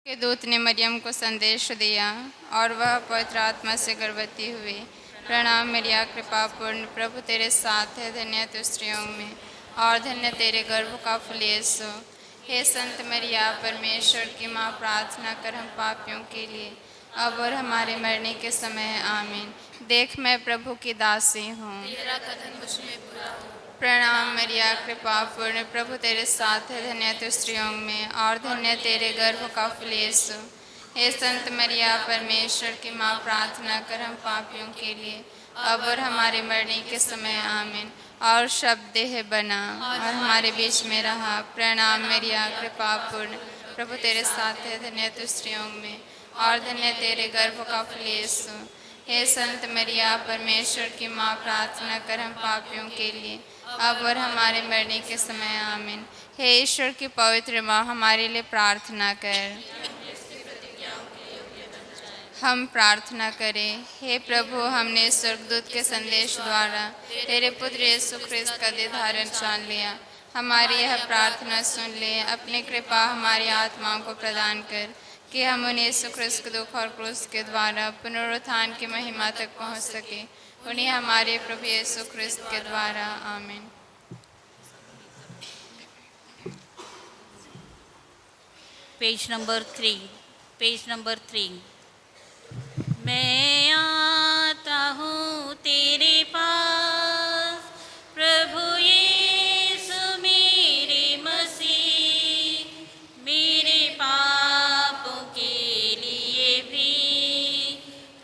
के दूत ने मरियम को संदेश दिया और वह पवित्र आत्मा से गर्भवती हुई। प्रणाम मरिया, कृपा पूर्ण, प्रभु तेरे साथ है, धन्य तू स्त्रियों में और धन्य तेरे गर्भ का फल यीशु। हे संत मरिया, परमेश्वर की माँ, प्रार्थना कर हम पापियों के लिए अब और हमारे मरने के समय। आमीन। देख मैं प्रभु की दासी हूँ, तेरा कथन मुझ में पूरा हो। प्रणाम मरिया, कृपा पूर्ण, प्रभु तेरे साथ है, धन्य तू स्त्रियों में और धन्य तेरे गर्भ का फल यीशु। हे संत मरिया, परमेश्वर की माँ, प्रार्थना कर हम पापियों के लिए अब और हमारे मरने के समय। आमीन। और शब्द देह बना और हमारे बीच में रहा। प्रणाम मरिया, कृपा पूर्ण, प्रभु तेरे साथ है, धन्य तू स्त्रियों में और धन्य तेरे गर्भ का फल यीशु। हे संत मरिया, परमेश्वर की माँ, प्रार्थना कर हम पापियों के लिए अब और हमारे मरने के समय। आमीन। हे ईश्वर की पवित्र माँ, हमारे लिए प्रार्थना कर। हम प्रार्थना करें। हे प्रभु, हमने स्वर्गदूत के संदेश द्वारा तेरे पुत्र यीशु ख्रिस्त का देह धारण जान लिया। हमारी यह प्रार्थना सुन ले। अपनी कृपा हमारी आत्माओं को प्रदान कर कि हम उन्हें यीशु ख्रिस्त के दुख और क्रूस के द्वारा पुनरुत्थान की महिमा तक पहुँच सके। उन्हें हमारे प्रभु यीशु ख्रिस्त के द्वारा। आमीन। Page number 3। मैं आता हूँ तेरे पास, प्रभु यीशु मेरे मसीह, मेरे पापों के लिए भी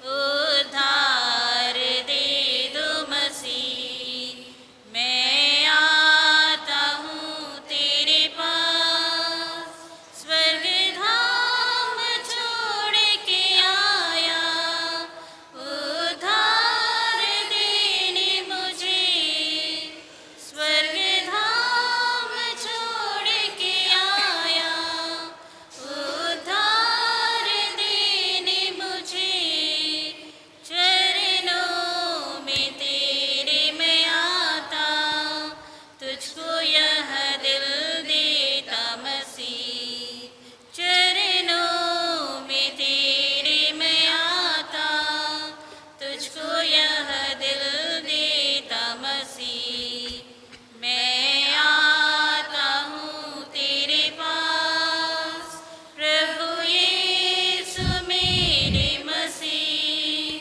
उद्धार दे दो मसीह। मैं आता हूँ तेरे पास, स्वर्ग धाम छोड़ के आया, उद्धार देने मुझे। स्वर्ग धाम छोड़ के आया, उद्धार देने मुझे। चरणों में तेरे मैं आता, तुझको यह दिल देता मसीह। चरणों में तेरे मैं आता, तुझको यह दिल देता मसीह। मैं आता हूँ तेरे पास, प्रभु यीशु मेरे मसीह,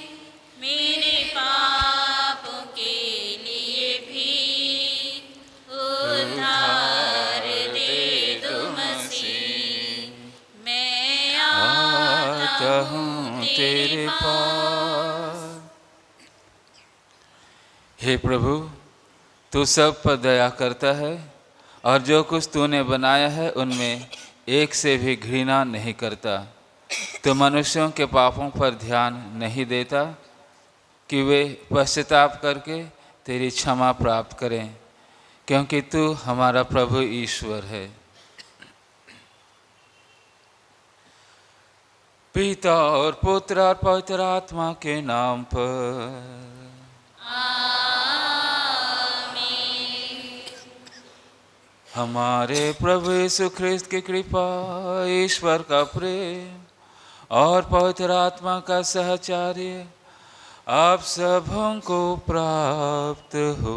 मेरे पापों के लिए भी उद्धार दे दो मसीह। मैं आता हूँ तेरे पास। हे प्रभु, तू सब पर दया करता है और जो कुछ तूने बनाया है उनमें एक से भी घृणा नहीं करता। तू मनुष्यों के पापों पर ध्यान नहीं देता कि वे पश्चाताप करके तेरी क्षमा प्राप्त करें, क्योंकि तू हमारा प्रभु ईश्वर है। पिता और पुत्र और पवित्र आत्मा के नाम पर। हमारे प्रभु यीशु ख्रिस्त की कृपा, ईश्वर का प्रेम और पवित्र आत्मा का सहचर्य आप सबों को प्राप्त हो।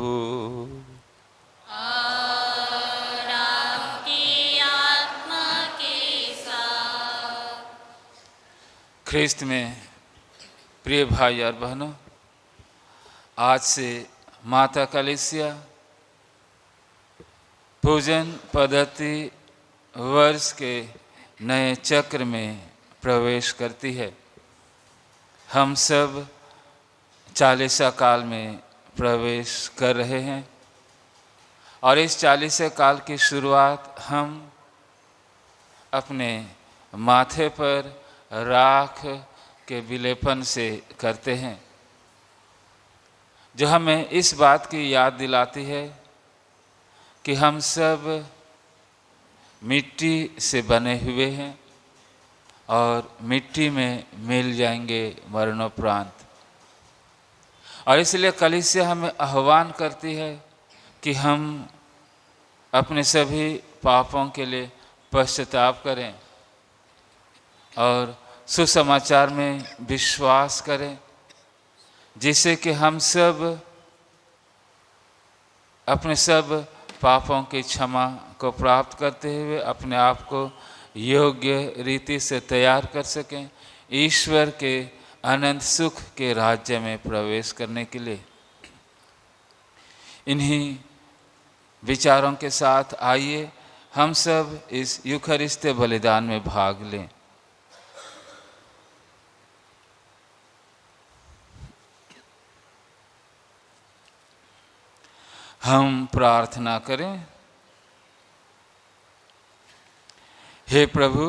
और आपकी आत्मा के साथ। ख्रिस्त में प्रिय भाई और बहनों, आज से माता कलीसिया पूजन पद्धति वर्ष के नए चक्र में प्रवेश करती है। हम सब चालीसा काल में प्रवेश कर रहे हैं और इस चालीसा काल की शुरुआत हम अपने माथे पर राख के विलेपन से करते हैं, जो हमें इस बात की याद दिलाती है कि हम सब मिट्टी से बने हुए हैं और मिट्टी में मिल जाएंगे मरणोपरांत। और इसलिए कलीसिया हमें आह्वान करती है कि हम अपने सभी पापों के लिए पश्चाताप करें और सुसमाचार में विश्वास करें, जिससे कि हम सब अपने सब पापों की क्षमा को प्राप्त करते हुए अपने आप को योग्य रीति से तैयार कर सकें ईश्वर के अनंत सुख के राज्य में प्रवेश करने के लिए। इन्हीं विचारों के साथ आइए हम सब इस यूखरिस्ती बलिदान में भाग लें। हम प्रार्थना करें। हे प्रभु,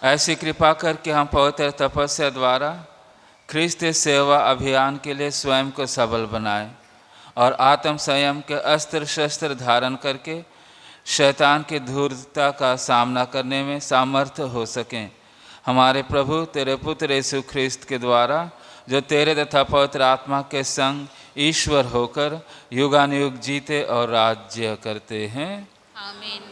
ऐसी कृपा करके हम पवित्र तपस्या द्वारा ख्रिस्त सेवा अभियान के लिए स्वयं को सबल बनाएं और आत्म संयम के अस्त्र शस्त्र धारण करके शैतान की धूर्तता का सामना करने में सामर्थ्य हो सकें। हमारे प्रभु तेरे पुत्र यीशु ख्रिस्त के द्वारा, जो तेरे तथा पवित्र आत्मा के संग ईश्वर होकर युगानुयुग जीते और राज्य करते हैं। आमीन।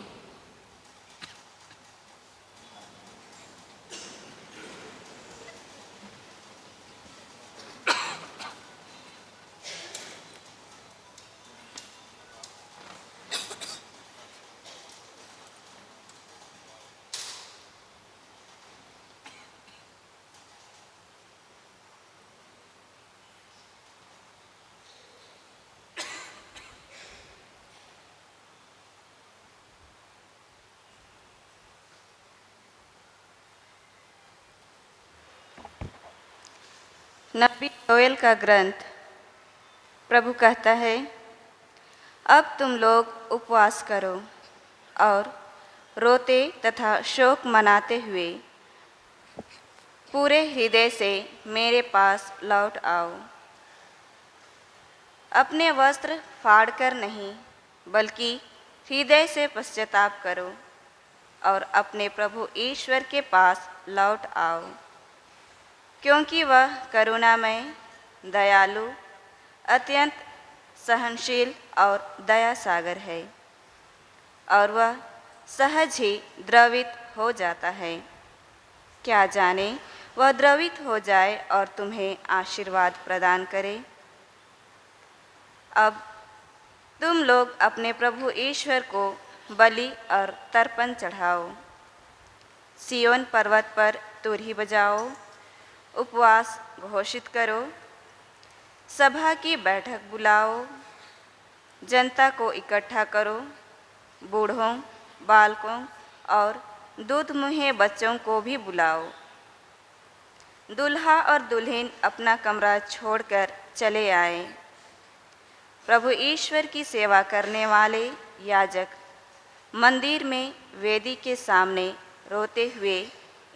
नबी योएल का ग्रंथ। प्रभु कहता है, अब तुम लोग उपवास करो और रोते तथा शोक मनाते हुए पूरे हृदय से मेरे पास लौट आओ। अपने वस्त्र फाड़कर नहीं, बल्कि हृदय से पश्चाताप करो और अपने प्रभु ईश्वर के पास लौट आओ, क्योंकि वह करुणामय, दयालु, अत्यंत सहनशील और दया सागर है और वह सहज ही द्रवित हो जाता है। क्या जाने वह द्रवित हो जाए और तुम्हें आशीर्वाद प्रदान करे। अब तुम लोग अपने प्रभु ईश्वर को बलि और तर्पण चढ़ाओ। सियोन पर्वत पर तुरही बजाओ, उपवास घोषित करो, सभा की बैठक बुलाओ, जनता को इकट्ठा करो, बूढ़ों, बालकों और दूध मुँहे बच्चों को भी बुलाओ। दूल्हा और दुल्हन अपना कमरा छोड़कर चले आए। प्रभु ईश्वर की सेवा करने वाले याजक मंदिर में वेदी के सामने रोते हुए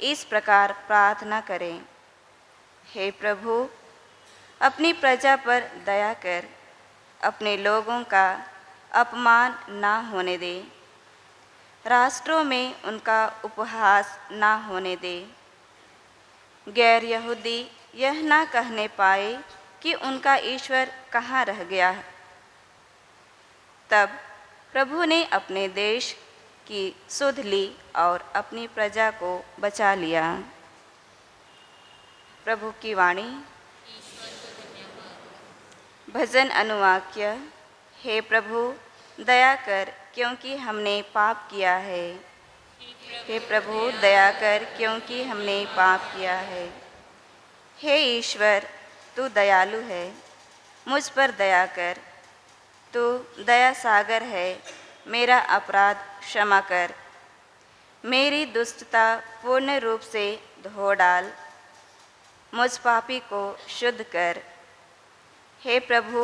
इस प्रकार प्रार्थना करें, हे प्रभु, अपनी प्रजा पर दया कर, अपने लोगों का अपमान ना होने दे, राष्ट्रों में उनका उपहास ना होने दे। गैर यहूदी यह ना कहने पाए कि उनका ईश्वर कहाँ रह गया है। तब प्रभु ने अपने देश की सुध ली और अपनी प्रजा को बचा लिया। प्रभु की वाणी। भजन अनुवाक्य। हे प्रभु, दया कर, क्योंकि हमने पाप किया है। हे प्रभु, दया कर, क्योंकि हमने पाप किया है। हे ईश्वर, तू दयालु है, मुझ पर दया कर। तू दया सागर है, मेरा अपराध क्षमा कर, मेरी दुष्टता पूर्ण रूप से धो डाल, मुझ पापी को शुद्ध कर। हे प्रभु,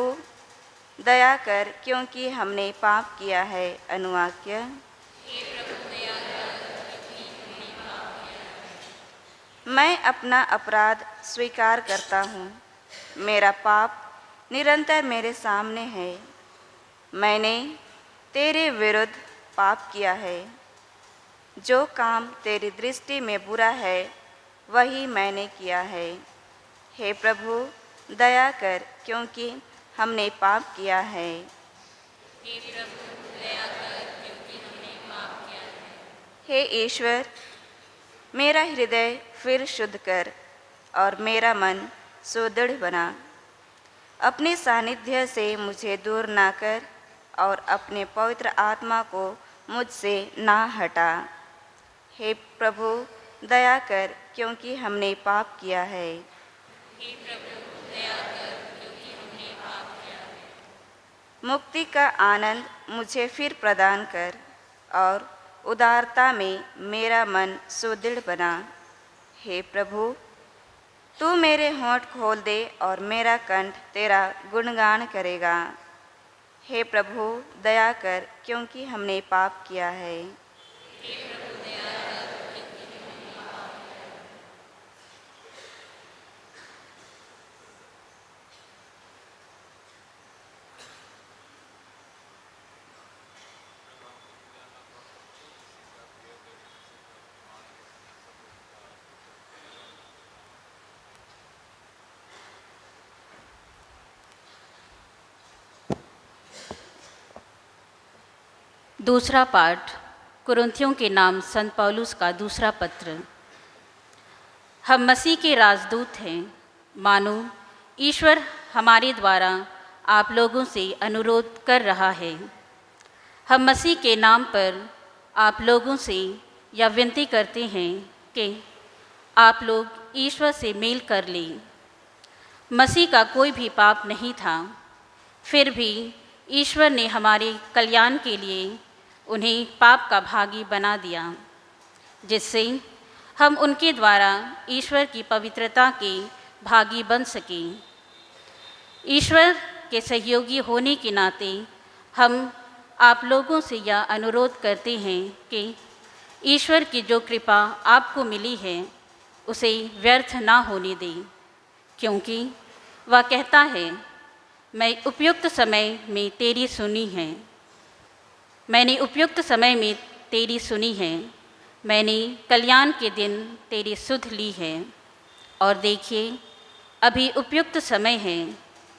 दया कर, क्योंकि हमने पाप किया है। अनुवाक्य। मैं अपना अपराध स्वीकार करता हूँ, मेरा पाप निरंतर मेरे सामने है। मैंने तेरे विरुद्ध पाप किया है। जो काम तेरी दृष्टि में बुरा है, वही मैंने किया है। हे प्रभु, दया कर, क्योंकि हमने पाप किया है। हे प्रभु, दया कर, क्योंकि हमने पाप किया है। हे ईश्वर, मेरा हृदय फिर शुद्ध कर और मेरा मन सुदृढ़ बना। अपने सानिध्य से मुझे दूर ना कर और अपने पवित्र आत्मा को मुझसे ना हटा। हे प्रभु दया कर, क्योंकि हमने पाप किया है। हे प्रभु दया कर, क्योंकि हमने पाप किया है। मुक्ति का आनंद मुझे फिर प्रदान कर और उदारता में मेरा मन सुदृढ़ बना। हे प्रभु तू मेरे होंठ खोल दे और मेरा कंठ तेरा गुणगान करेगा। हे प्रभु दया कर, क्योंकि हमने पाप किया है। हे प्रभु दया कर, क्योंकि हमने पाप किया है। दूसरा पाठ कुरिन्थियों के नाम संत पौलुस का दूसरा पत्र। हम मसीह के राजदूत हैं, मानो ईश्वर हमारे द्वारा आप लोगों से अनुरोध कर रहा है। हम मसीह के नाम पर आप लोगों से यह विनती करते हैं कि आप लोग ईश्वर से मेल कर लें। मसीह का कोई भी पाप नहीं था, फिर भी ईश्वर ने हमारे कल्याण के लिए उन्हें पाप का भागी बना दिया, जिससे हम उनके द्वारा ईश्वर की पवित्रता के भागी बन सकें। ईश्वर के सहयोगी होने के नाते हम आप लोगों से यह अनुरोध करते हैं कि ईश्वर की जो कृपा आपको मिली है उसे व्यर्थ ना होने दें, क्योंकि वह कहता है, मैं उपयुक्त समय में तेरी सुनी है। मैंने उपयुक्त समय में तेरी सुनी है, मैंने कल्याण के दिन तेरी सुध ली है। और देखिए, अभी उपयुक्त समय है,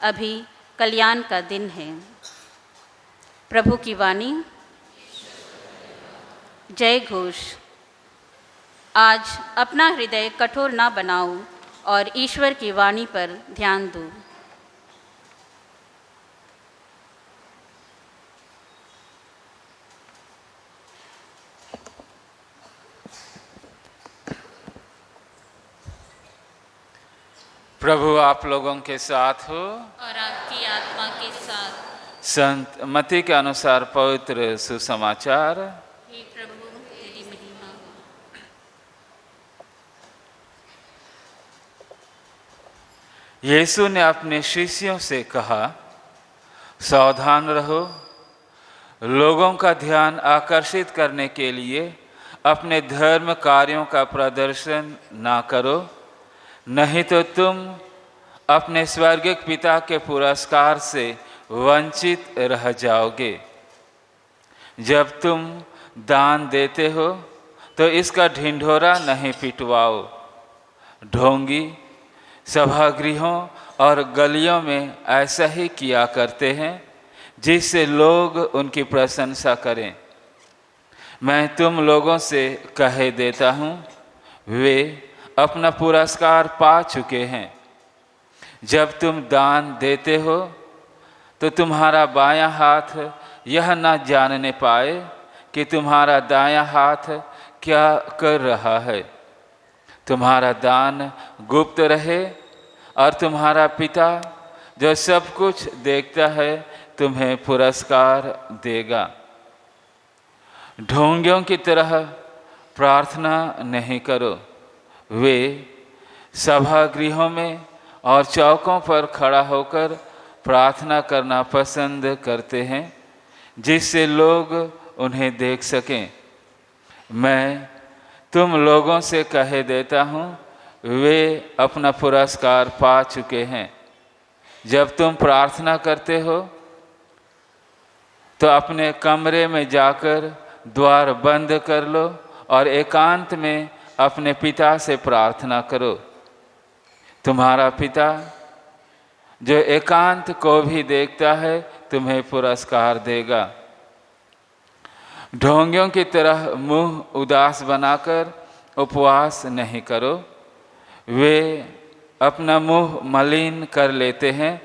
अभी कल्याण का दिन है। प्रभु की वाणी। जय घोष। आज अपना हृदय कठोर ना बनाओ और ईश्वर की वाणी पर ध्यान दो। प्रभु आप लोगों के साथ हो और आपकी आत्मा के साथ। संत मत्ती के अनुसार पवित्र सुसमाचार। हे प्रभु तेरी महिमा हो। यीशु ने अपने शिष्यों से कहा, सावधान रहो, लोगों का ध्यान आकर्षित करने के लिए अपने धर्म कार्यों का प्रदर्शन ना करो, नहीं तो तुम अपने स्वर्गिक पिता के पुरस्कार से वंचित रह जाओगे। जब तुम दान देते हो तो इसका ढिंढोरा नहीं पिटवाओ। ढोंगी सभागृहों और गलियों में ऐसा ही किया करते हैं, जिससे लोग उनकी प्रशंसा करें। मैं तुम लोगों से कह देता हूँ, वे अपना पुरस्कार पा चुके हैं। जब तुम दान देते हो तो तुम्हारा बायां हाथ यह न जानने पाए कि तुम्हारा दायां हाथ क्या कर रहा है। तुम्हारा दान गुप्त रहे और तुम्हारा पिता जो सब कुछ देखता है तुम्हें पुरस्कार देगा। ढोंगियों की तरह प्रार्थना नहीं करो। वे सभागृहों में और चौकों पर खड़ा होकर प्रार्थना करना पसंद करते हैं, जिससे लोग उन्हें देख सकें। मैं तुम लोगों से कह देता हूँ, वे अपना पुरस्कार पा चुके हैं। जब तुम प्रार्थना करते हो तो अपने कमरे में जाकर द्वार बंद कर लो और एकांत में अपने पिता से प्रार्थना करो। तुम्हारा पिता जो एकांत को भी देखता है तुम्हें पुरस्कार देगा। ढोंगियों की तरह मुंह उदास बनाकर उपवास नहीं करो। वे अपना मुंह मलिन कर लेते हैं,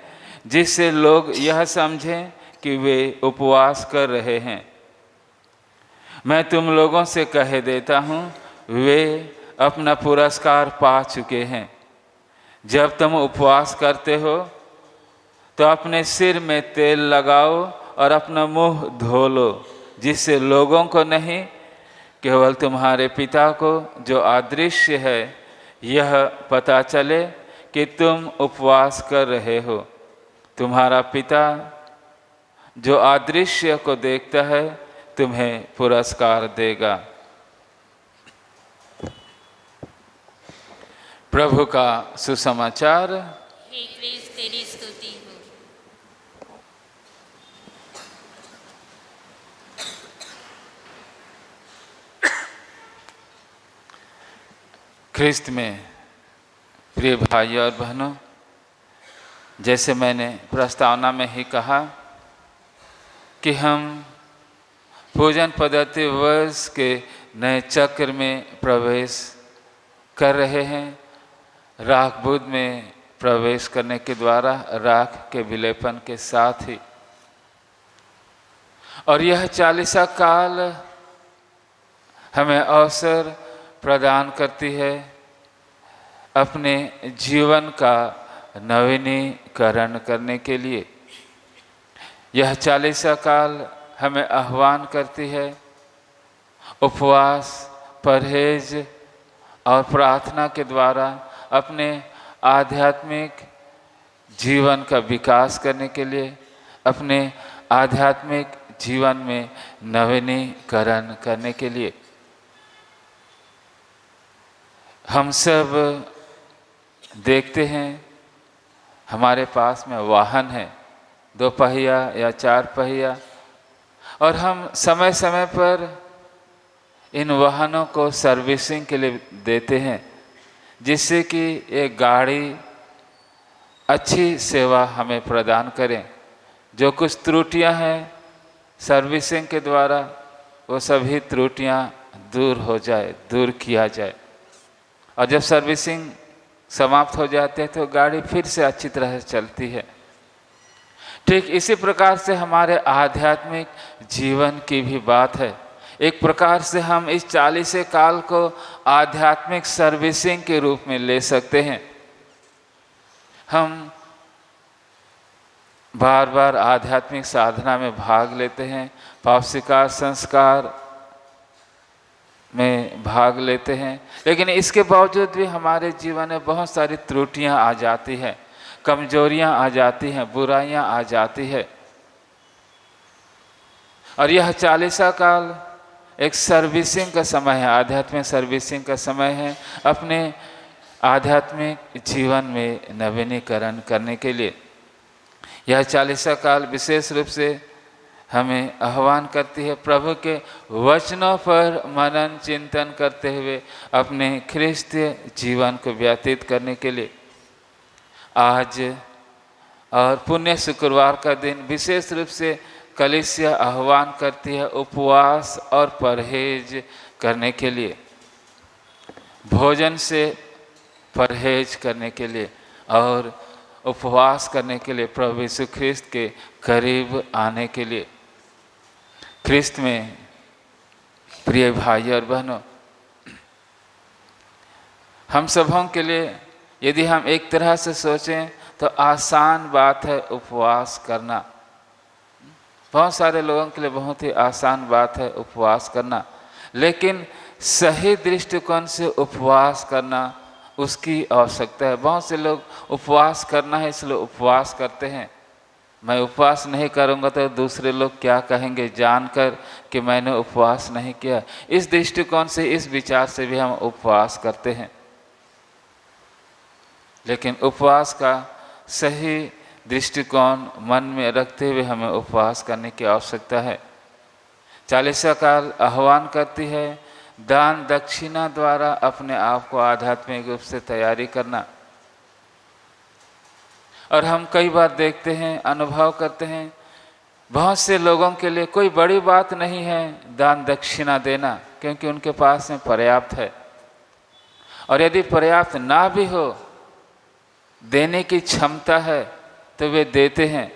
जिससे लोग यह समझें कि वे उपवास कर रहे हैं। मैं तुम लोगों से कह देता हूँ, वे अपना पुरस्कार पा चुके हैं। जब तुम उपवास करते हो तो अपने सिर में तेल लगाओ और अपना मुंह धो लो, जिससे लोगों को नहीं, केवल तुम्हारे पिता को जो अदृश्य है यह पता चले कि तुम उपवास कर रहे हो। तुम्हारा पिता जो अदृश्य को देखता है तुम्हें पुरस्कार देगा। प्रभु का सुसमाचार। हे क्रिस्त, तेरी स्तुति हो। ख्रिस्त में प्रिय भाइयों और बहनों, जैसे मैंने प्रस्तावना में ही कहा कि हम पूजन पद्धति वर्ष के नए चक्र में प्रवेश कर रहे हैं। राख बुध में प्रवेश करने के द्वारा राख के विलेपन के साथ ही, और यह 40 काल हमें अवसर प्रदान करती है अपने जीवन का नवीनीकरण करने के लिए। यह 40 काल हमें आह्वान करती है उपवास, परहेज और प्रार्थना के द्वारा अपने आध्यात्मिक जीवन का विकास करने के लिए, अपने आध्यात्मिक जीवन में नवीनीकरण करने के लिए। हम सब देखते हैं हमारे पास में वाहन है, 2 पहिया या 4 पहिया, और हम समय समय पर इन वाहनों को सर्विसिंग के लिए देते हैं, जिससे कि एक गाड़ी अच्छी सेवा हमें प्रदान करें। जो कुछ त्रुटियां हैं सर्विसिंग के द्वारा वो सभी त्रुटियां दूर हो जाए, दूर किया जाए, और जब सर्विसिंग समाप्त हो जाते हैं तो गाड़ी फिर से अच्छी तरह से चलती है। ठीक इसी प्रकार से हमारे आध्यात्मिक जीवन की भी बात है। एक प्रकार से हम इस 40 काल को आध्यात्मिक सर्विसिंग के रूप में ले सकते हैं। हम बार बार आध्यात्मिक साधना में भाग लेते हैं, पाप स्वीकार संस्कार में भाग लेते हैं, लेकिन इसके बावजूद भी हमारे जीवन में बहुत सारी त्रुटियां आ जाती हैं, कमजोरियां आ जाती हैं, बुराइयां आ जाती है। और यह 40 काल एक सर्विसिंग का समय है, आध्यात्मिक सर्विसिंग का समय है, अपने आध्यात्मिक जीवन में नवीनीकरण करने के लिए। यह 40 काल विशेष रूप से हमें आह्वान करती है प्रभु के वचनों पर मनन चिंतन करते हुए अपने ख्रिस्तीय जीवन को व्यतीत करने के लिए। आज और पुण्य शुक्रवार का दिन विशेष रूप से कलीसिया आह्वान करती है उपवास और परहेज करने के लिए, भोजन से परहेज करने के लिए और उपवास करने के लिए, प्रभु यीशु ख्रिस्त के करीब आने के लिए। ख्रिस्त में प्रिय भाई और बहनों, हम सबों के लिए यदि हम एक तरह से सोचें तो आसान बात है उपवास करना। बहुत सारे लोगों के लिए बहुत ही आसान बात है उपवास करना, लेकिन सही दृष्टिकोण से उपवास करना उसकी आवश्यकता है। बहुत से लोग उपवास करना है इसलिए उपवास करते हैं। मैं उपवास नहीं करूंगा तो दूसरे लोग क्या कहेंगे जानकर कि मैंने उपवास नहीं किया। इस दृष्टिकोण से, इस विचार से भी हम उपवास करते हैं, लेकिन उपवास का सही दृष्टिकोण मन में रखते हुए हमें उपवास करने की आवश्यकता है। 40 काल आह्वान करती है दान दक्षिणा द्वारा अपने आप को आध्यात्मिक रूप से तैयारी करना। और हम कई बार देखते हैं, अनुभव करते हैं, बहुत से लोगों के लिए कोई बड़ी बात नहीं है दान दक्षिणा देना, क्योंकि उनके पास में पर्याप्त है। और यदि पर्याप्त ना भी हो, देने की क्षमता है तो वे देते हैं,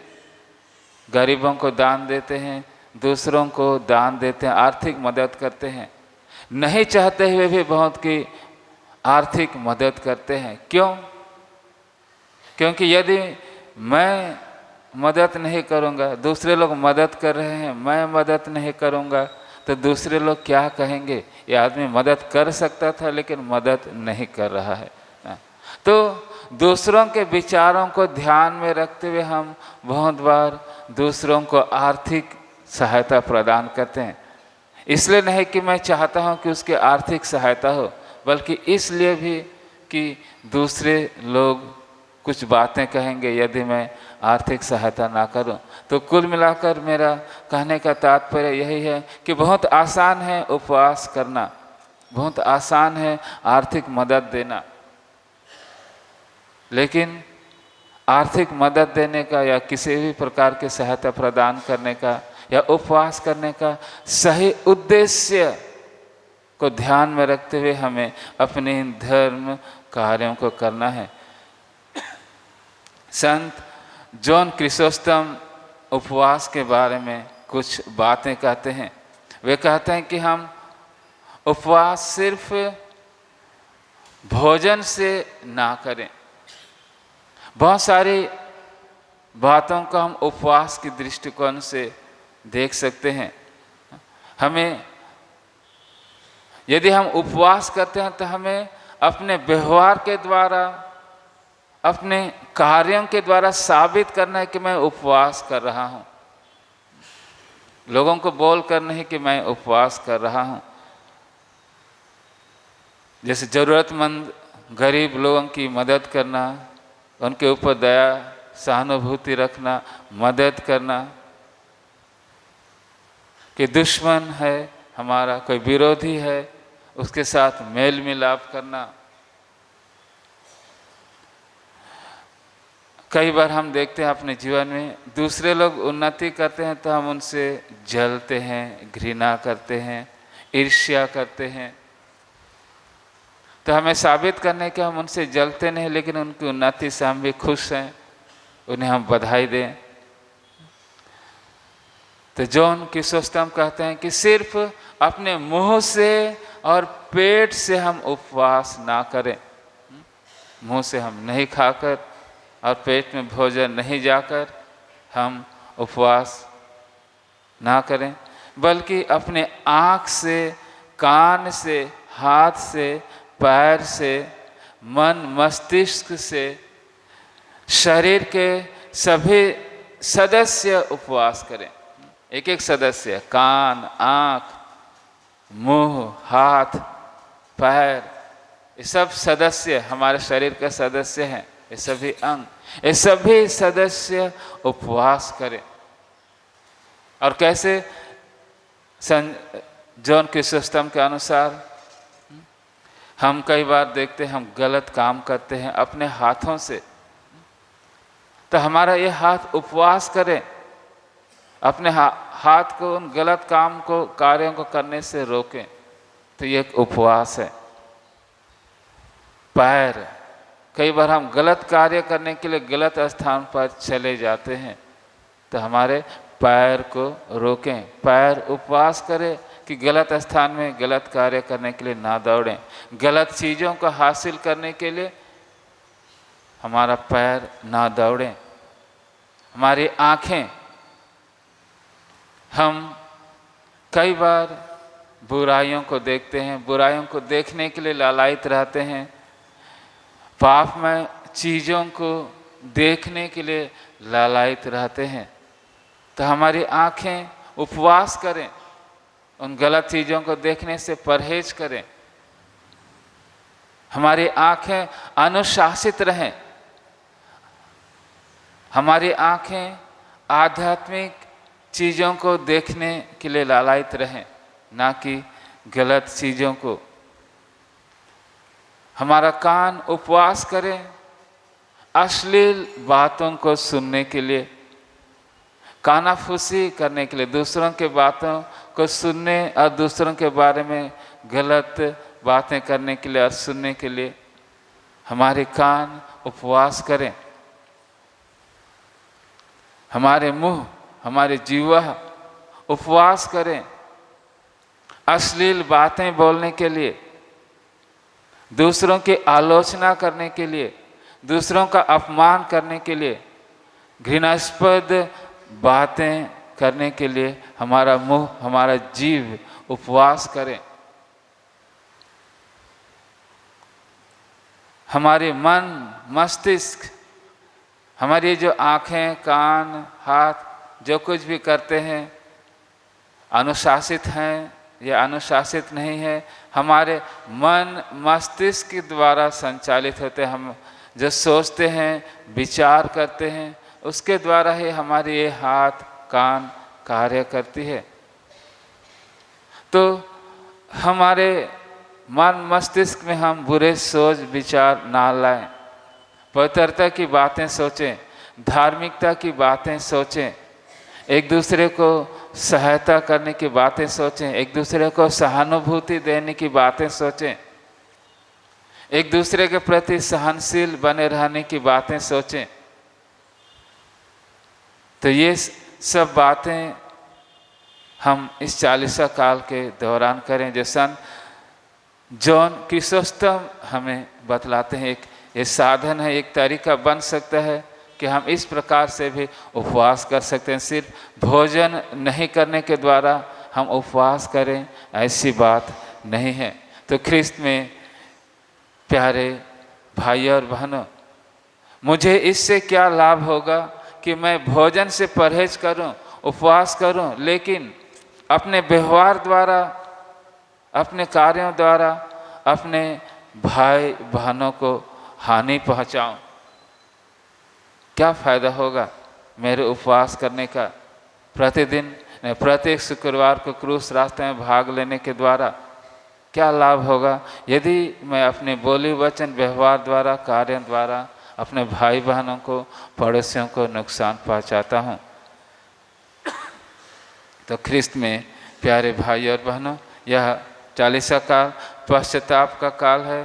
गरीबों को दान देते हैं, दूसरों को दान देते हैं, आर्थिक मदद करते हैं। नहीं चाहते हुए भी बहुत की आर्थिक मदद करते हैं। क्यों? क्योंकि यदि मैं मदद नहीं करूँगा, दूसरे लोग मदद कर रहे हैं, मैं मदद नहीं करूँगा तो दूसरे लोग क्या कहेंगे? ये आदमी मदद कर सकता था लेकिन मदद नहीं कर रहा है। तो दूसरों के विचारों को ध्यान में रखते हुए हम बहुत बार दूसरों को आर्थिक सहायता प्रदान करते हैं। इसलिए नहीं कि मैं चाहता हूँ कि उसकी आर्थिक सहायता हो, बल्कि इसलिए भी कि दूसरे लोग कुछ बातें कहेंगे यदि मैं आर्थिक सहायता ना करूं। तो कुल मिलाकर मेरा कहने का तात्पर्य यही है कि बहुत आसान है उपवास करना, बहुत आसान है आर्थिक मदद देना, लेकिन आर्थिक मदद देने का या किसी भी प्रकार की सहायता प्रदान करने का या उपवास करने का सही उद्देश्य को ध्यान में रखते हुए हमें अपने धर्म कार्यों को करना है। संत जॉन क्रिसोस्टम उपवास के बारे में कुछ बातें कहते हैं। वे कहते हैं कि हम उपवास सिर्फ भोजन से ना करें। बहुत सारी बातों को हम उपवास के दृष्टिकोण से देख सकते हैं। हमें यदि हम उपवास करते हैं तो हमें अपने व्यवहार के द्वारा, अपने कार्यों के द्वारा साबित करना है कि मैं उपवास कर रहा हूँ। लोगों को बोल कर नहीं कि मैं उपवास कर रहा हूँ। जैसे ज़रूरतमंद गरीब लोगों की मदद करना, उनके ऊपर दया सहानुभूति रखना, मदद करना। कि दुश्मन है हमारा, कोई विरोधी है, उसके साथ मेल मिलाप करना। कई बार हम देखते हैं अपने जीवन में दूसरे लोग उन्नति करते हैं तो हम उनसे जलते हैं, घृणा करते हैं, ईर्ष्या करते हैं। तो हमें साबित करने के हम उनसे जलते नहीं, लेकिन उनकी उन्नति से हम भी खुश हैं, उन्हें हम बधाई दें। तो जॉन क्रिसोस्टम कहते हैं कि सिर्फ अपने मुंह से और पेट से हम उपवास ना करें। मुंह से हम नहीं खाकर और पेट में भोजन नहीं जाकर हम उपवास ना करें, बल्कि अपने आँख से, कान से, हाथ से, पैर से, मन मस्तिष्क से, शरीर के सभी सदस्य उपवास करें। एक एक सदस्य, कान, आँख, मुंह, हाथ, पैर, ये सब सदस्य हमारे शरीर के सदस्य हैं। ये सभी अंग, ये सभी सदस्य उपवास करें। और कैसे? जॉन क्रिसोस्टम के अनुसार हम कई बार देखते हैं हम गलत काम करते हैं अपने हाथों से, तो हमारा ये हाथ उपवास करें, अपने हाथ को उन गलत काम को, कार्यों को करने से रोकें। तो ये एक उपवास है। पैर, कई बार हम गलत कार्य करने के लिए गलत स्थान पर चले जाते हैं, तो हमारे पैर को रोकें। पैर उपवास करें कि गलत स्थान में गलत कार्य करने के लिए ना दौड़ें। गलत चीज़ों को हासिल करने के लिए हमारा पैर ना दौड़ें। हमारी आँखें, हम कई बार बुराइयों को देखते हैं, बुराइयों को देखने के लिए लालायित रहते हैं, पापमय चीज़ों को देखने के लिए लालायित रहते हैं। तो हमारी आँखें उपवास करें, उन गलत चीज़ों को देखने से परहेज करें। हमारी आँखें अनुशासित रहें, हमारी आँखें आध्यात्मिक चीज़ों को देखने के लिए लालायित रहें, ना कि गलत चीज़ों को। हमारा कान उपवास करें अश्लील बातों को सुनने के लिए, कानाफूसी करने के लिए, दूसरों के बातों को सुनने और दूसरों के बारे में गलत बातें करने के लिए और सुनने के लिए। हमारे कान उपवास करें, हमारे मुंह, हमारे जीवा उपवास करें अश्लील बातें बोलने के लिए, दूसरों की आलोचना करने के लिए, दूसरों का अपमान करने के लिए, घृणास्पद बातें करने के लिए हमारा मुंह, हमारा जीव उपवास करें। हमारे मन, मस्तिष्क, हमारी जो आँखें, कान, हाथ जो कुछ भी करते हैं अनुशासित हैं या अनुशासित नहीं है, हमारे मन मस्तिष्क के द्वारा संचालित होते हैं। हम जो सोचते हैं, विचार करते हैं, उसके द्वारा ही हमारी ये हाथ, कान कार्य करती है। तो हमारे मन मस्तिष्क में हम बुरे सोच विचार ना लाएं, पवित्रता की बातें सोचें, धार्मिकता की बातें सोचें, एक दूसरे को सहायता करने की बातें सोचें, एक दूसरे को सहानुभूति देने की बातें सोचें, एक दूसरे के प्रति सहनशील बने रहने की बातें सोचें। तो ये सब बातें हम इस 40 काल के दौरान करें, जो संत जॉन क्रिसोस्टम हमें बतलाते हैं। एक ये साधन है, एक तरीका बन सकता है कि हम इस प्रकार से भी उपवास कर सकते हैं। सिर्फ भोजन नहीं करने के द्वारा हम उपवास करें, ऐसी बात नहीं है। तो ख्रिस्त में प्यारे भाई और बहनों, मुझे इससे क्या लाभ होगा कि मैं भोजन से परहेज करूं, उपवास करूं, लेकिन अपने व्यवहार द्वारा, अपने कार्यों द्वारा अपने भाई बहनों को हानि पहुंचाऊं? क्या फ़ायदा होगा मेरे उपवास करने का? प्रतिदिन, प्रत्येक शुक्रवार को क्रूस रास्ते में भाग लेने के द्वारा क्या लाभ होगा यदि मैं अपने बोली वचन व्यवहार द्वारा, कार्य द्वारा अपने भाई बहनों को, पड़ोसियों को नुकसान पहुंचाता हूं? तो ख्रिस्त में प्यारे भाई और बहनों, यह 40 काल पश्चाताप का काल है,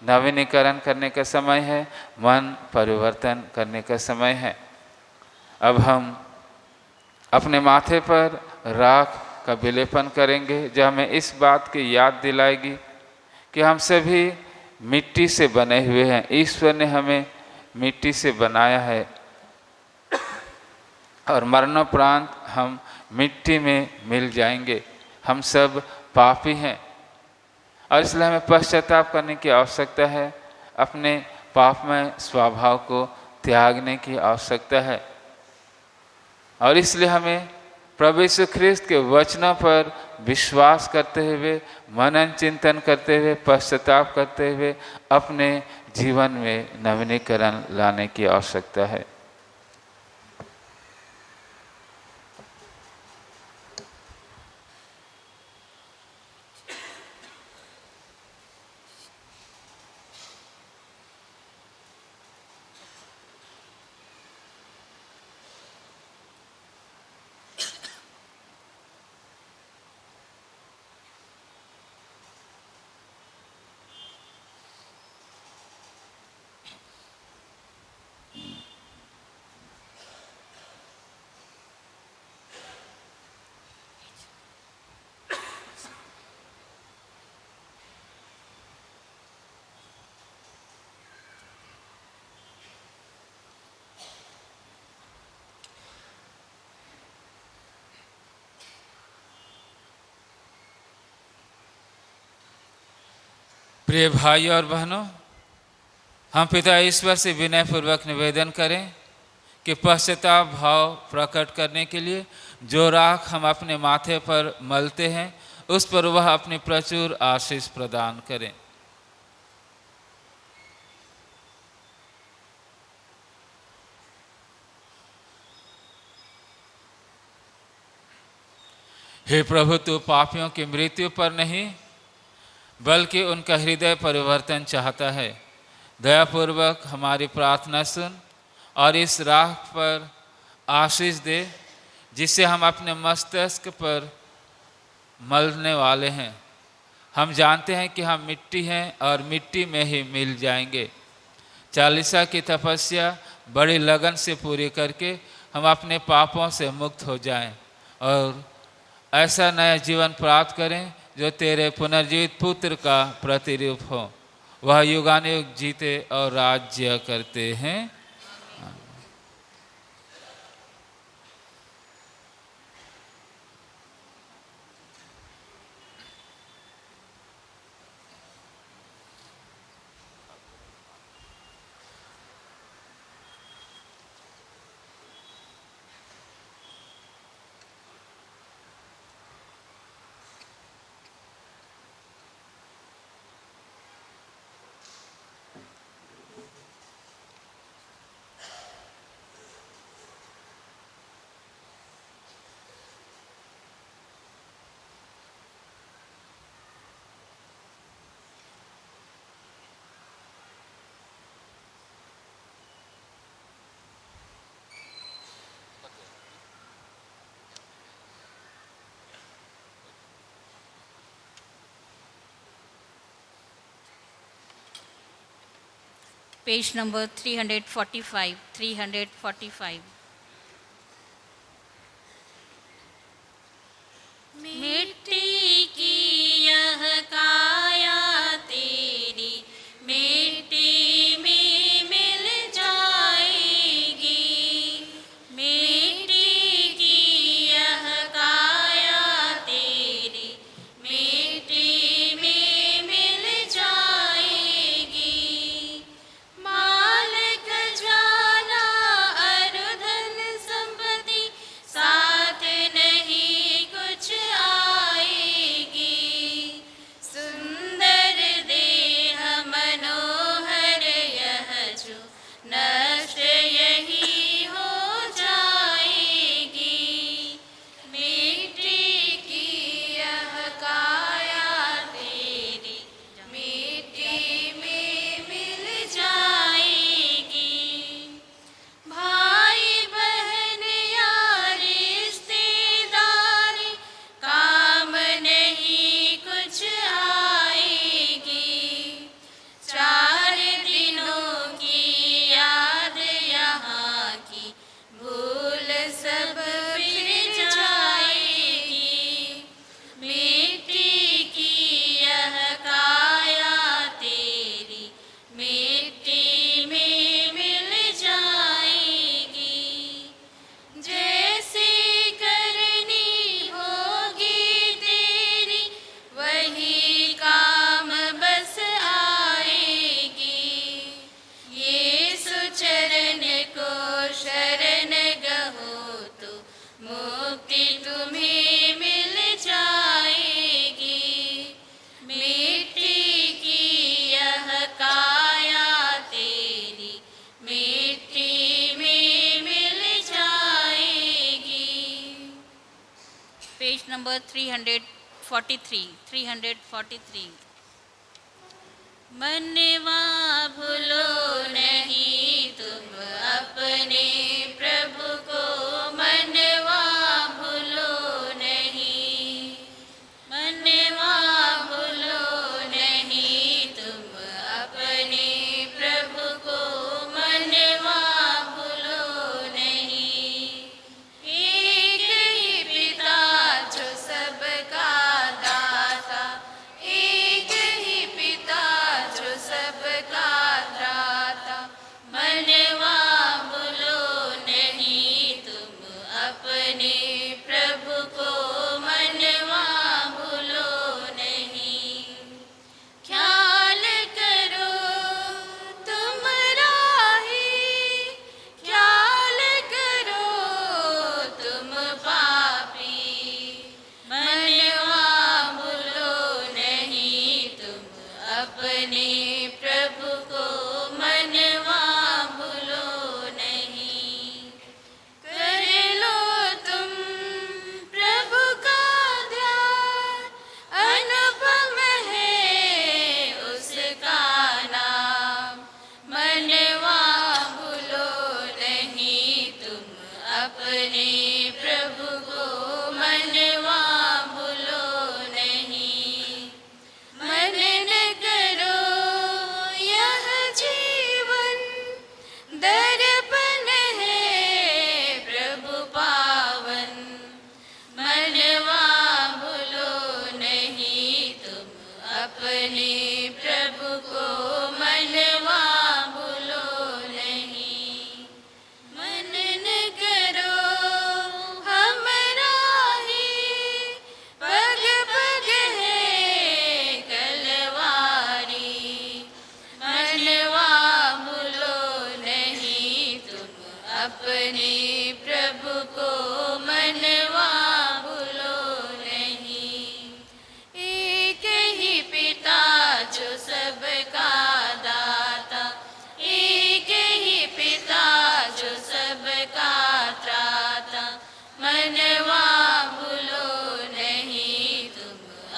नवीनीकरण करने का समय है, मन परिवर्तन करने का समय है। अब हम अपने माथे पर राख का विलेपन करेंगे, जो हमें इस बात की याद दिलाएगी कि हम सभी मिट्टी से बने हुए हैं। ईश्वर ने हमें मिट्टी से बनाया है और मरणोपरांत हम मिट्टी में मिल जाएंगे। हम सब पापी हैं और इसलिए हमें पश्चाताप करने की आवश्यकता है, अपने पापमय स्वभाव को त्यागने की आवश्यकता है। और इसलिए हमें प्रभु यीशु ख्रिस्त के वचनों पर विश्वास करते हुए, मनन चिंतन करते हुए, पश्चाताप करते हुए अपने जीवन में नवीनीकरण लाने की आवश्यकता है। प्रिय भाई और बहनों, हम पिता ईश्वर से विनयपूर्वक निवेदन करें कि पश्चाताप भाव प्रकट करने के लिए जो राख हम अपने माथे पर मलते हैं, उस पर वह अपनी प्रचुर आशीष प्रदान करें। हे प्रभु, तू पापियों की मृत्यु पर नहीं बल्कि उनका हृदय परिवर्तन चाहता है। दयापूर्वक हमारी प्रार्थना सुन और इस राह पर आशीष दे जिसे हम अपने मस्तिष्क पर मलने वाले हैं। हम जानते हैं कि हम मिट्टी हैं और मिट्टी में ही मिल जाएंगे। 40 की तपस्या बड़ी लगन से पूरी करके हम अपने पापों से मुक्त हो जाएं और ऐसा नया जीवन प्राप्त करें जो तेरे पुनर्जीवित पुत्र का प्रतिरूप हो। वह युगानुयुग जीते और राज्य करते हैं। Page number 345। मिट्टी की यह काया तेरी मिट्टी में मिल जाएगी। मिट्टी की यह काया तेरी मिट्टी में मिल जाएगी। मालिक जाना और धन संपत्ति साथ नहीं कुछ आएगी। सुंदर देह मनोहर यह जो नष्ट यही हो जाएगी। मिट्टी की यह काया तेरी मिट्टी में मिल जाएगी। भाई बहन या रिश्तेदारी काम नहीं कुछ आएगी। 4 दिनों की याद यहाँ की भूल सब फिर जाएगी। मिट्टी की यह काया तेरी मिट्टी में मिल जाएगी। जैसी करनी होगी तेरी वही काम बस आएगी। यीशु चरण को शरण गहो तो मुक्ति तुम्हें मिल जाएगी। मिट्टी की यह काया तेरी मिट्टी में मिल जाएगी। Page number 343। मनवा भूलो नहीं तुम अपने प्रभु को। मनवा भूलो नहीं। मनवा भूलो नहीं तुम अपने प्रभु को। मनवा भूलो नहीं। एक ही पिता जो सबका दाता। एक ही पिता जो सबका दाता।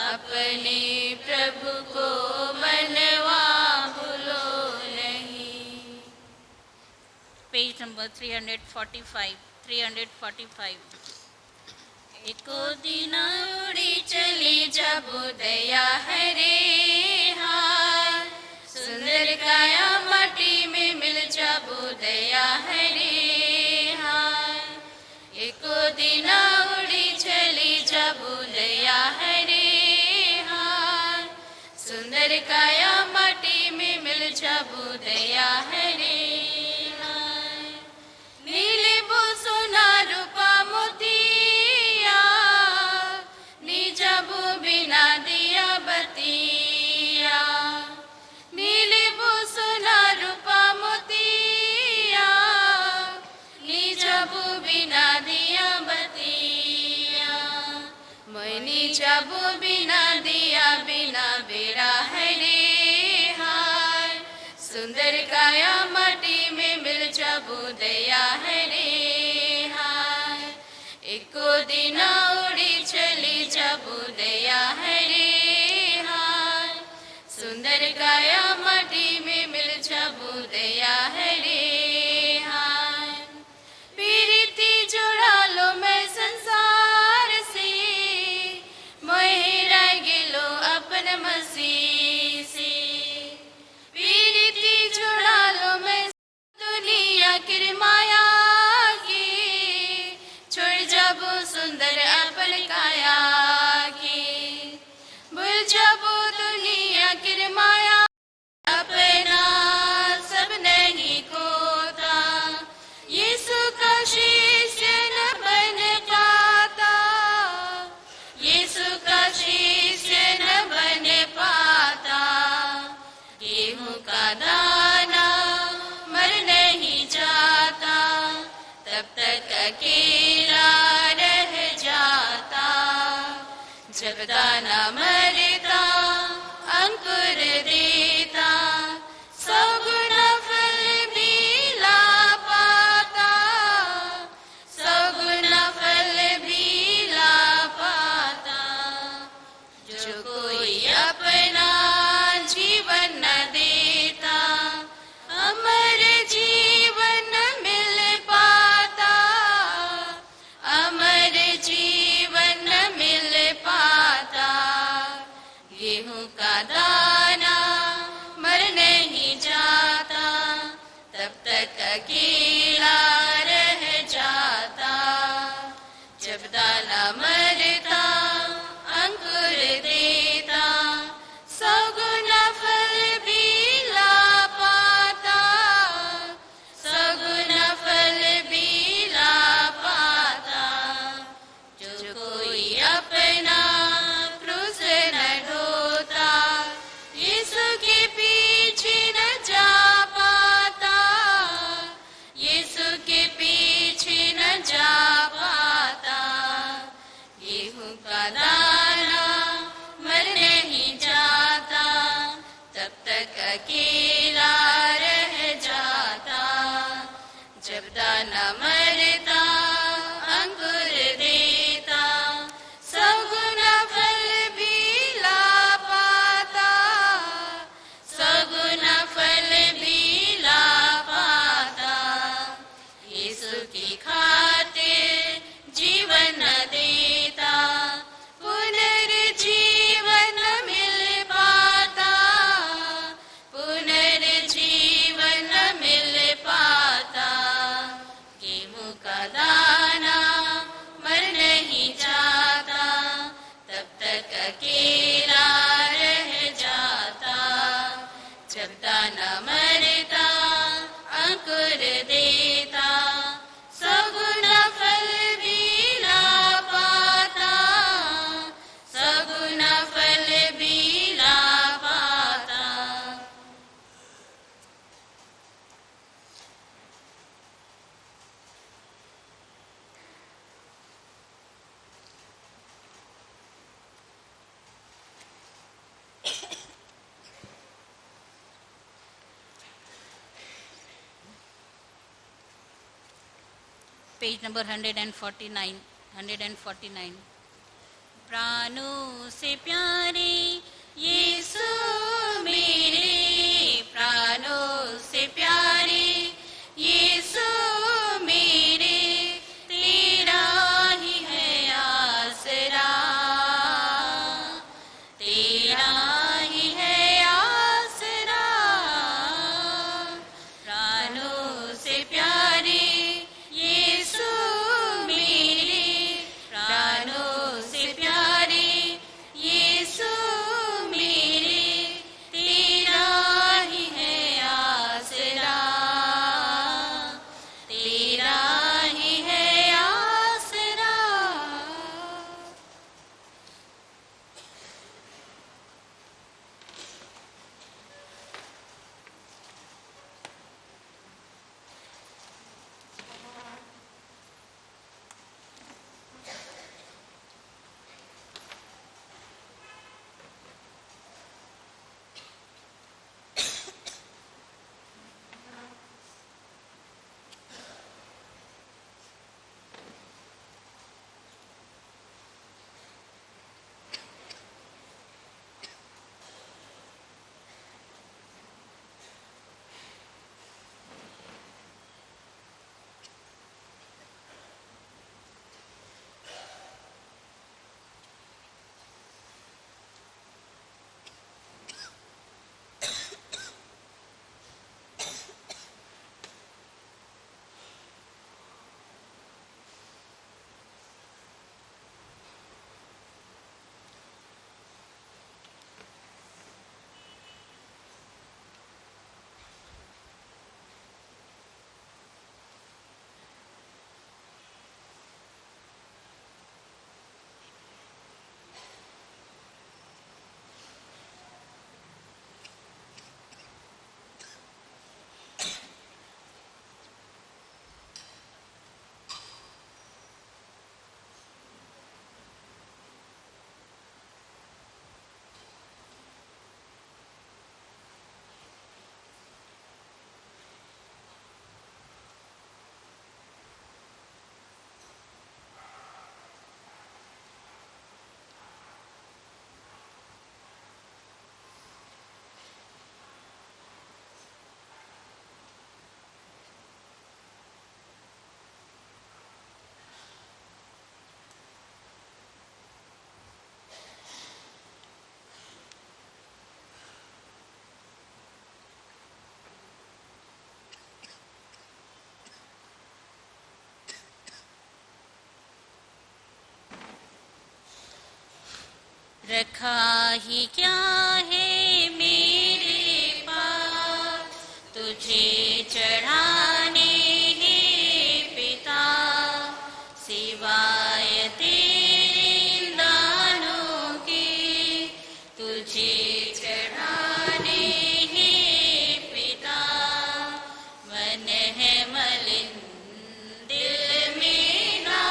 अपने प्रभु को मनवा भूलो नहीं। Page number 345। एको दिन उड़ी चली जब दया हरे हाय, सुंदर काया माटी में मिल जब दया हरे हाय। एको दिन उड़ी चली जब दया हरे हाय, सुंदर काया माटी में मिल जब दया हरे हाय। नीले बो सोना रूपा मोतिया, निजबू बिना दिया बतिया। नीले बो सोना रूपा मोतिया, निजबू बिना दिया बतिया। मैनी जबू बिना दिया बिना बेड़ा हरे हाय, सुंदर काया माटी में मिल जबू दया हरे हाय। एको दिन उड़ी चली जबू दया हरे हाय, सुंदर काया माटी में मिल जबू दया हरे हाय। पीरिति जोड़ा लो मैं संसार से, मोहिरा गिलो अपन मसीह से। पीरिति जोड़ा लो मैं दुनिया की माया की, छोड़ जबो सुंदर अपन काया की। भूल जबो दुनिया की माया, अपना सब नहीं खोता। यीशु का शिष्य न बन पाता, यीशु का शिष्य न बन पाता। गेहूं का दाना मर नहीं जाता, तब तक अकेला रह जाता। जब दाना मरता अंकुर देता, 100 गुना फल भी ला पाता। 100 गुना फल भी ला पाता। जो कोई अपना जीवन न देता, अमर जीवन न मिल पाता। अमर जीवन न मिल पाता। गेहूं का दाना मर नहीं जाता, तब तक अकेला रह जाता। जब दाना मरता अंकुर देता, 100 गुना फल भी ला पाता। 100 गुना फल भी ला पाता। जो कोई अपना क्रूस न ढोता, यीशु के पीछे न जा पाता। यीशु के पीछे न जा पाता। गेहूं का दाना मर नहीं जाता, तब तक अकेला रह जाता। जब दाना मरता अंकुर देता, 100 गुना फल भी ला पाता। 100 गुना फल भी ला पाता। यीशु की खातिर जीवन न देता, पुनर्जीवन न मिल पाता। पुनर्जीवन न मिल पाता। गेहूं का दाना मर नहीं जाता, तब तक अकेला रह जाता। जब दाना मरता अंकुर देता, 100 गुना फल भी ला पाता। 100 गुना फल भी ला पाता। Page number 149। प्राणों से प्यारे रखा ही क्या है मेरे पास तुझे चढ़ाने हे पिता, सिवाय तेरे दानों के तुझे चढ़ाने हे पिता। मन है मलिन दिल मेरा,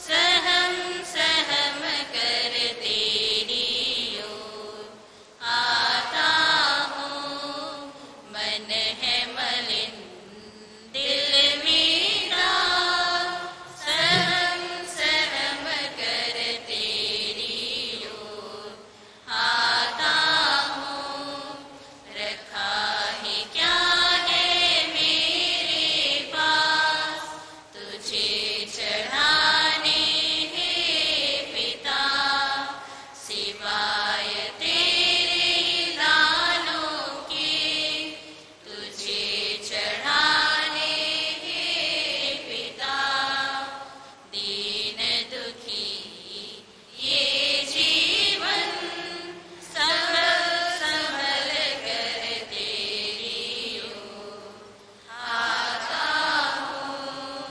सहम सहम कर तेरी ओर आता हूँ। मन है मलिन दिल मेरा, सहम सहम कर तेरी ओर आता हूँ। रखा ही क्या है मेरे पास तुझे चढ़ाने हे पिता, सिवाय तेरे दानों के तुझे चढ़ाने हे पिता। दीन दुखी ये जीवन संभल संभल कर तेरी ओर आता हूँ।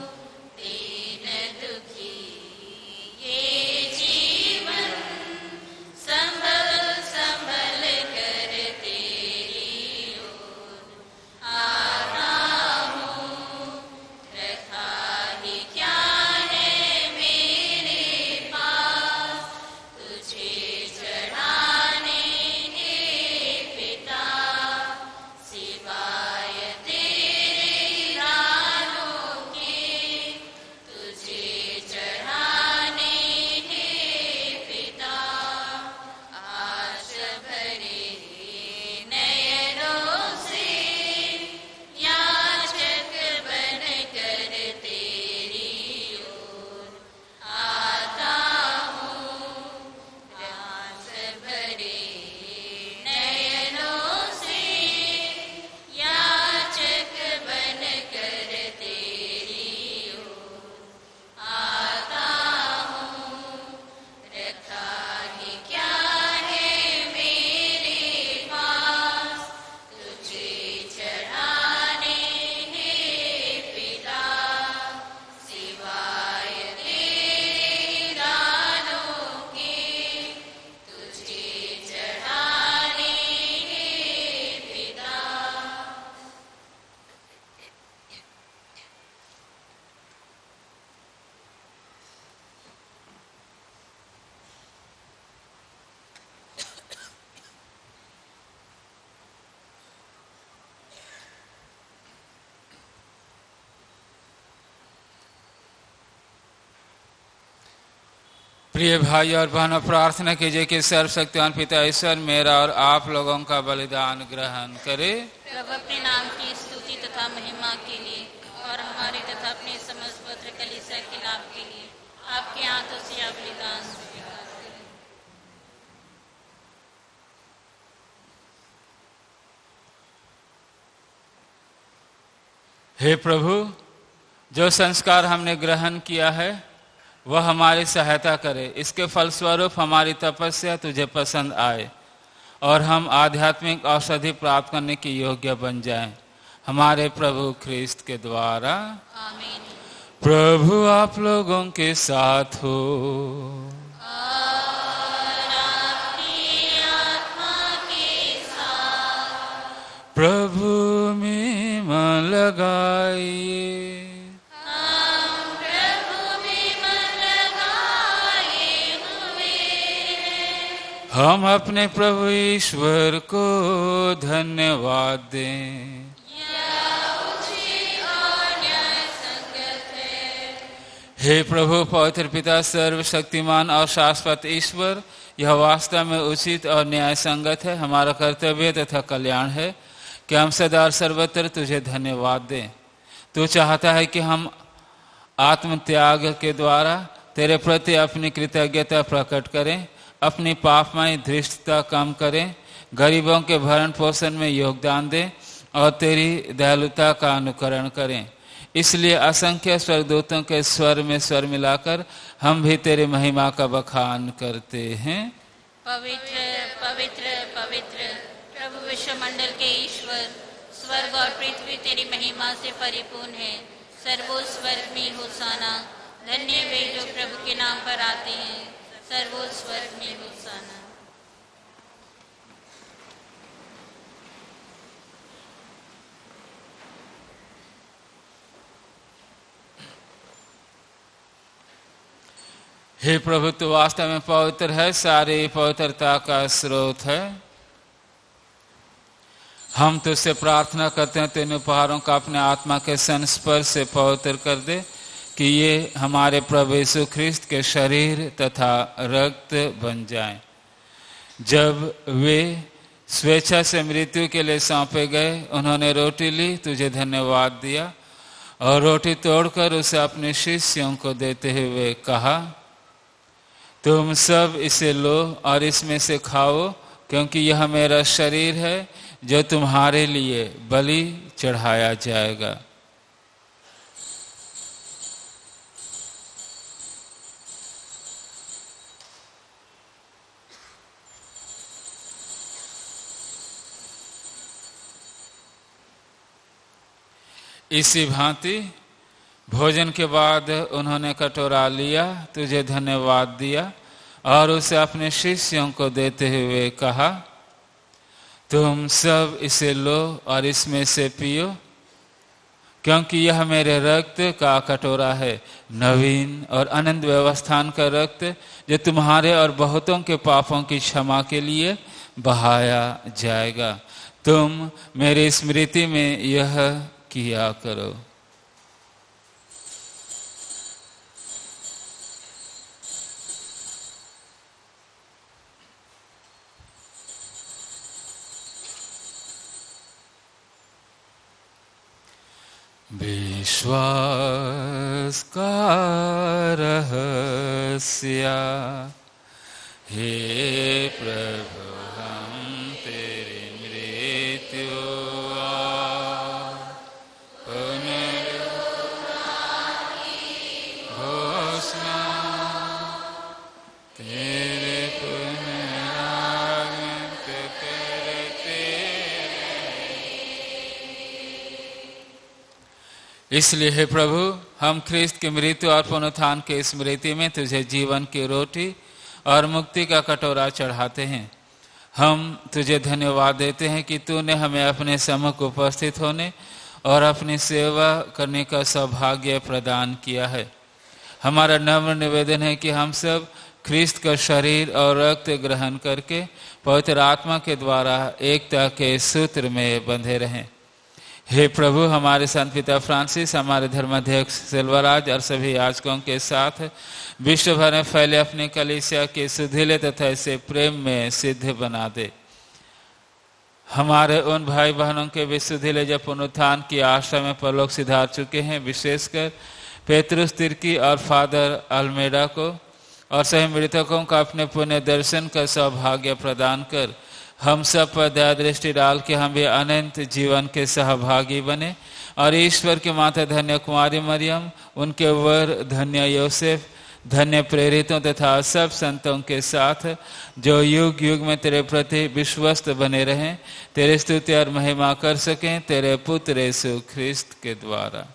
दीन दुखी ये जीवन संभल संभल कर तेरी ओर आता हूँ। रखा ही क्या है मेरे पास तुझे चढ़ाने हे पिता, सिवाय तेरे दानों के तुझे चढ़ाने हे पिता। आश भरे नयनों से याचक बन कर तेरी ओर आता हूँ। आश भरे नयनों से याचक बन कर तेरी ओर आता हूँ। रखा ही क्या है मेरे पास तुझे चढ़ाने हे पिता, सिवाय तेरे दानों के तुझे चढ़ाने हे पिता। प्रिय भाई और बहनों, प्रार्थना कीजिए कि सर्वशक्तिमान पिता ईश्वर मेरा और आप लोगों का बलिदान ग्रहण करे। प्रभु अपने नाम की स्तुति तथा महिमा के लिए और हमारे तथा अपने समस्त पवित्र कलीसिया के लाभ के लिए आपके हाथों से यह बलिदान स्वीकार करें। हे प्रभु, जो संस्कार हमने ग्रहण किया है वह हमारी सहायता करे, इसके फलस्वरूप हमारी तपस्या तुझे पसंद आए और हम आध्यात्मिक औषधि प्राप्त करने के योग्य बन जाएं, हमारे प्रभु ख्रिस्त के द्वारा। आमीन। प्रभु आप लोगों के साथ हो। और आपकी आत्मा के साथ प्रभु में मन लगाइए। हम प्रभु में मन लगाए हुए हैं। हम अपने प्रभु ईश्वर को धन्यवाद दें। हे प्रभु पवित्र पिता सर्वशक्तिमान और शाश्वत ईश्वर, यह वास्तव में उचित और न्याय संगत है, हमारा कर्तव्य तथा कल्याण है कि हम सदा और सर्वत्र तुझे धन्यवाद दें। तू चाहता है कि हम आत्मत्याग के द्वारा तेरे प्रति अपनी कृतज्ञता प्रकट करें, अपनी पापमय धृष्टता कम करें, गरीबों के भरण पोषण में योगदान दें और तेरी दयालुता का अनुकरण करें। इसलिए असंख्य स्वर्गदूतों के स्वर में स्वर मिलाकर हम भी तेरी महिमा का बखान करते हैं। पवित्र पवित्र पवित्र प्रभु विश्वमंडल के ईश्वर, स्वर्ग और पृथ्वी तेरी महिमा से परिपूर्ण है। सर्वो स्वर्ग में होसाना, धन्य वे जो प्रभु के नाम पर आते हैं। सर्वो स्वर्ग में होसाना। हे प्रभु, तू वास्तव में पवित्र है, सारी पवित्रता का स्रोत है। हम तुझसे प्रार्थना करते हैं तेरे उपहारों का अपने आत्मा के संस्पर्श से पवित्र कर दे, कि ये हमारे प्रभु यीशु ख्रिस्त के शरीर तथा रक्त बन जाएं। जब वे स्वेच्छा से मृत्यु के लिए सौंपे गए, उन्होंने रोटी ली, तुझे धन्यवाद दिया और रोटी तोड़कर उसे अपने शिष्यों को देते हुए कहा, तुम सब इसे लो और इसमें से खाओ, क्योंकि यह मेरा शरीर है जो तुम्हारे लिए बलि चढ़ाया जाएगा। इसी भांति भोजन के बाद उन्होंने कटोरा लिया, तुझे धन्यवाद दिया और उसे अपने शिष्यों को देते हुए कहा, तुम सब इसे लो और इसमें से पियो, क्योंकि यह मेरे रक्त का कटोरा है, नवीन और अनंत व्यवस्थान का रक्त, जो तुम्हारे और बहुतों के पापों की क्षमा के लिए बहाया जाएगा। तुम मेरी स्मृति में यह किया करो। विश्वास का रहस्य, हे प्रभु हम तेरी मृत्यु घोषणा तेरे पुनरागमन करते। इसलिए हे प्रभु, हम ख्रिस्त की मृत्यु और पुनरुत्थान के स्मृति में तुझे जीवन की रोटी और मुक्ति का कटोरा चढ़ाते हैं। हम तुझे धन्यवाद देते हैं कि तूने हमें अपने सम्मुख उपस्थित होने और अपनी सेवा करने का सौभाग्य प्रदान किया है। हमारा नम्र निवेदन है कि हम सब ख्रिस्त का शरीर और रक्त ग्रहण करके पवित्र आत्मा के द्वारा एकता के सूत्र में बंधे रहें। हे प्रभु, हमारे संत पिता फ्रांसिस, हमारे धर्माध्यक्ष सेल्वराज और सभी याजकों के साथ विश्व भर में फैले अपनी कलीसिया के सुधीले तथा इसे प्रेम में सिद्ध बना दे। हमारे उन भाई बहनों के भी सुधीले जो पुनरुत्थान की आशा में परलोक सिधार चुके हैं, विशेषकर पेतरुस तिर्की और फादर अल्मेडा को और सभी मृतकों का अपने पुण्य दर्शन का सौभाग्य प्रदान कर हम सब पर दया दृष्टि डाल के हम भी अनंत जीवन के सहभागी बने। और ईश्वर की माता धन्य कुमारी मरियम, उनके वर धन्य योसेफ, धन्य प्रेरितों तथा सब संतों के साथ जो युग युग में तेरे प्रति विश्वस्त बने रहें, तेरे स्तुति और महिमा कर सकें तेरे पुत्र यीशु ख्रिस्त के द्वारा।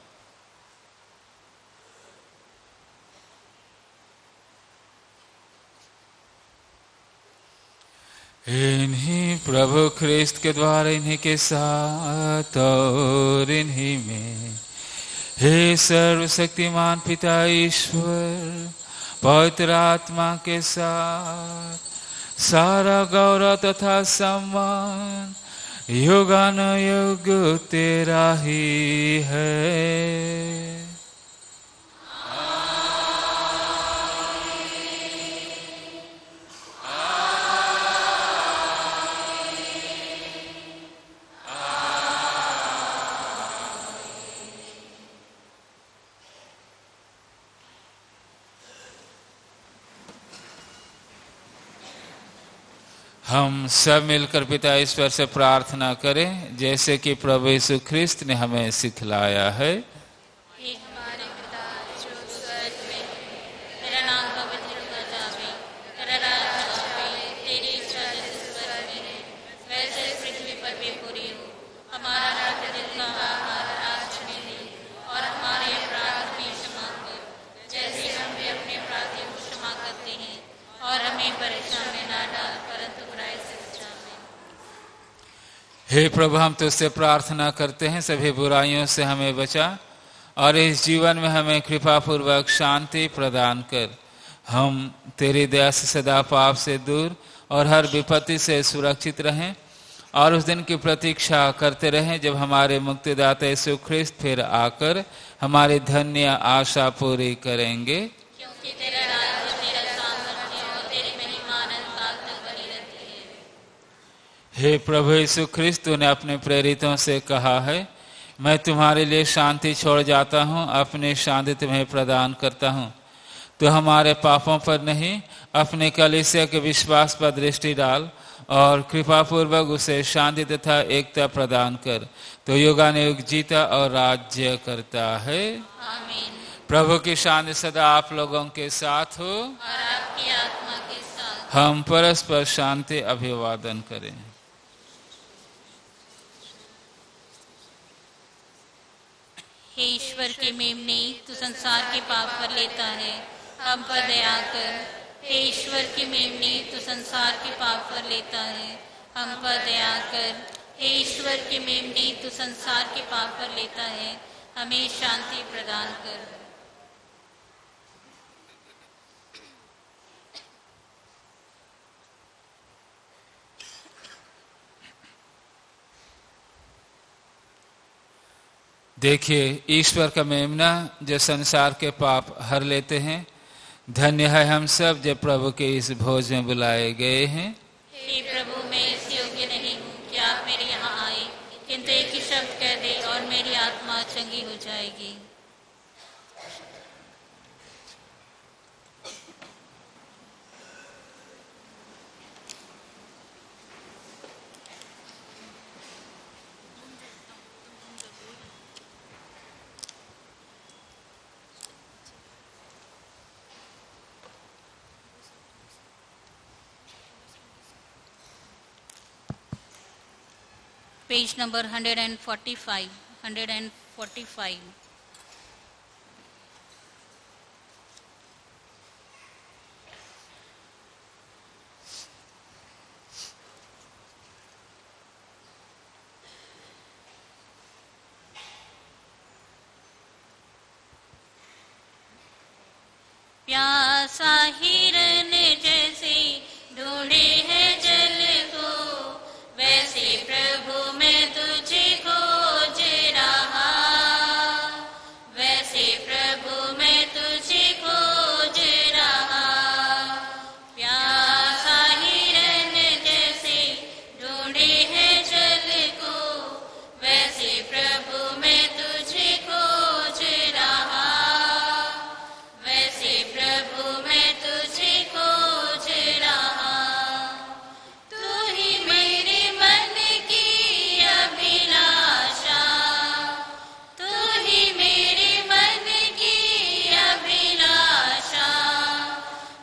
इन्हीं प्रभु ख्रिस्त के द्वारा, इन्हीं के साथ और इन्हीं में, हे सर्वशक्तिमान पिता ईश्वर, पवित्र आत्मा के साथ सारा गौरव तथा सम्मान युगानुयुग तेरा ही है। हम सब मिलकर पिता ईश्वर से प्रार्थना करें, जैसे कि प्रभु यीशु ख्रिस्त ने हमें सिखलाया है। भी पूरी हो। हमारा प्रतिदिन का आहार आज हमें दे और हमारे अपराध भी क्षमा कर, जैसे हम भी अपने अपराधियों को क्षमा करते हैं, और हमें परीक्षा में ना डाल परंतु बुराई से बचा। हे प्रभु, हम तुझसे प्रार्थना करते हैं सभी बुराइयों से हमें बचा और इस जीवन में हमें कृपा पूर्वक शांति प्रदान कर। हम तेरी दया से सदा पाप से दूर और हर विपत्ति से सुरक्षित रहें और उस दिन की प्रतीक्षा करते रहें जब हमारे मुक्तिदाता यीशु ख्रिस्त फिर आकर हमारी धन्य आशा पूरी करेंगे। क्योंकि तेरा राज्य, तेरा सामर्थ्य और तेरी महिमा अनंत काल तक बनी रहती है। हे प्रभु यीशु ख्रिस्त, तूने अपने प्रेरितों से कहा है, मैं तुम्हारे लिए शांति छोड़ जाता हूँ, अपनी शांति तुम्हें प्रदान करता हूँ। तो हमारे पापों पर नहीं, अपने कलीसिया के विश्वास पर दृष्टि डाल और कृपा पूर्वक उसे शांति तथा एकता प्रदान कर। तो युगानुयुग जीता और राज्य करता है। आमीन। प्रभु की शांति सदा आप लोगों के साथ हो और आपकी आत्मा के साथ। हम परस्पर शांति अभिवादन करें। हे ईश्वर के मेमने, तू संसार के पाप पर लेता है, हम पर दया कर। हे ईश्वर के मेमने, तू संसार के पाप पर लेता है, हम पर दया कर। हे ईश्वर के मेमने, तू संसार के पाप पर लेता है, हमें शांति प्रदान कर। देखिए ईश्वर का मेमना जो संसार के पाप हर लेते हैं। धन्य है हम सब जो प्रभु के इस भोज में बुलाए गए हैं। हे प्रभु, मैं इस योग्य नहीं हूँ कि आप मेरे यहाँ आए, किंतु एक ही शब्द कह दे और मेरी आत्मा चंगी हो जाएगी। Page number 145। प्यासा हिरन जैसे ढूंढे है जल को, वैसे प्रभु मैं तुझे खोज रहा, वैसे प्रभु मैं तुझे खोज रहा। प्यासा हिरन जैसे ढूंढे है जल को, वैसे प्रभु मैं तुझे खोज रहा, वैसे प्रभु मैं तुझे खोज रहा। तू ही मेरे मन की अभिलाषा, तू ही मेरे मन की अभिलाषा।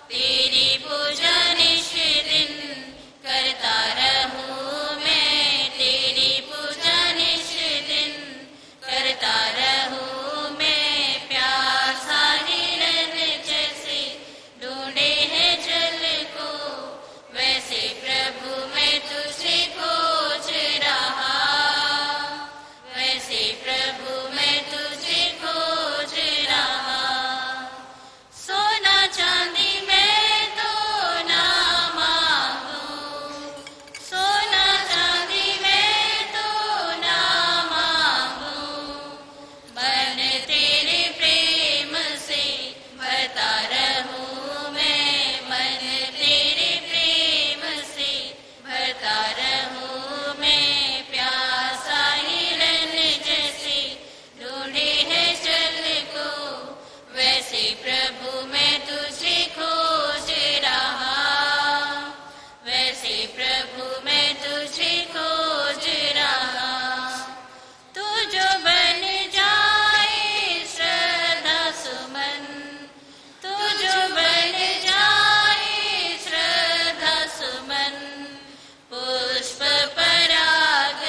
तेरी पूजा निश दिन करता रहूं मैं, तेरी पूजा निश दिन करता रहूं मैं। प्यासा हिरन जैसे ढूंढे है जल को, वैसे प्रभु मैं तुझे खोज रहा, वैसे प्रभु मैं तुझे खोज रहा। सोना चांदी मैं तो ना मांगू, सोना चांदी मैं तो ना मांगू। मन तेरे प्रेम से भरता रहूं मैं, मन तेरे प्रेम से भरता रहूं मैं। प्यासा हिरन जैसे ढूंढे है जल को, वैसे प्रभु मैं तुझे खोज रहा, वैसे प्रभु मैं तुझे खोज रहा। तू जो बन जाए श्रद्धा सुमन, तू जो बन जाए श्रद्धा सुमन। पुष्प पराग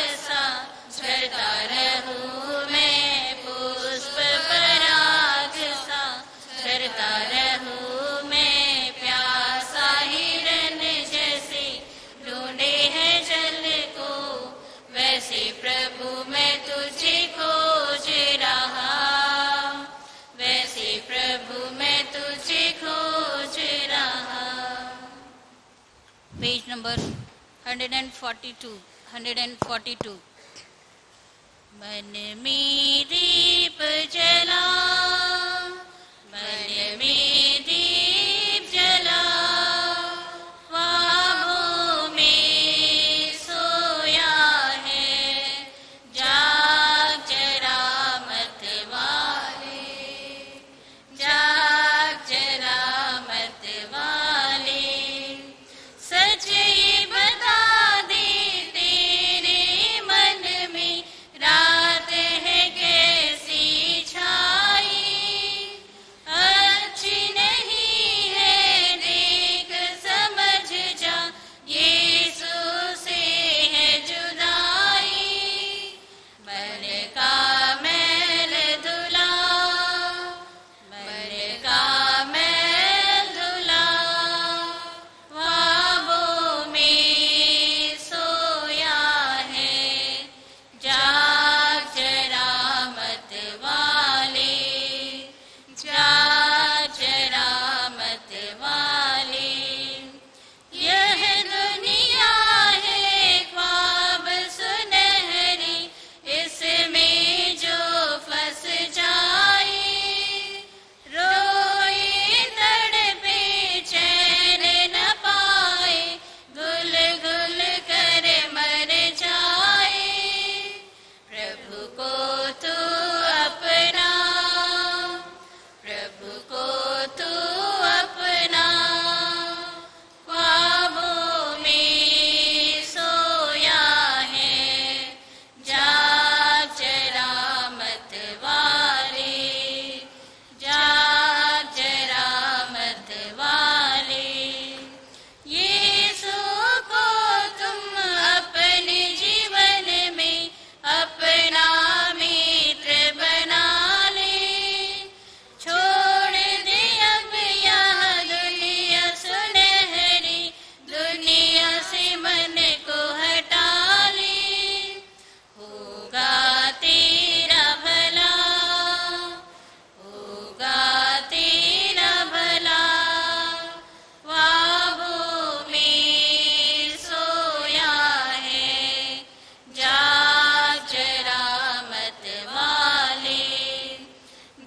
पेज नंबर 142 मन में दीप जला, मन में दीप जला, ख्वाबों में सोया है, जाग जरा मत वाले, जाग जरा मत वाले, सच ये बता दे तेरे मन में रात है कैसी छाई, अच्छी नहीं है देख समझ जा, यीशु से है जुदाई, मन का मैल धुला, मन का मैल धुला, ख्वाबों में सोया है, जाग जरा मत वाले, जाग जरा मत वाले, यह दुनिया है ख्वाब सुनहरी, इसमें जो फंस जाए, रोए तड़पे चैन न पाए, गुल गुल कर मर जाए, प्रभु को तू अपना, प्रभु को तू अपना, ख्वाबों में सोया है, जाग जरा मत वाले, जाग जरा मत वाले, यीशु को तुम अपने जीवन में अपना मित्र बना ले, छोड़ दे अब यह दुनिया सुनहरी, दुनिया से मन को हटा ले, होगा तेरा भला, होगा तेरा भला, ख्वाबों में सोया है, जाग जरा मत वाले,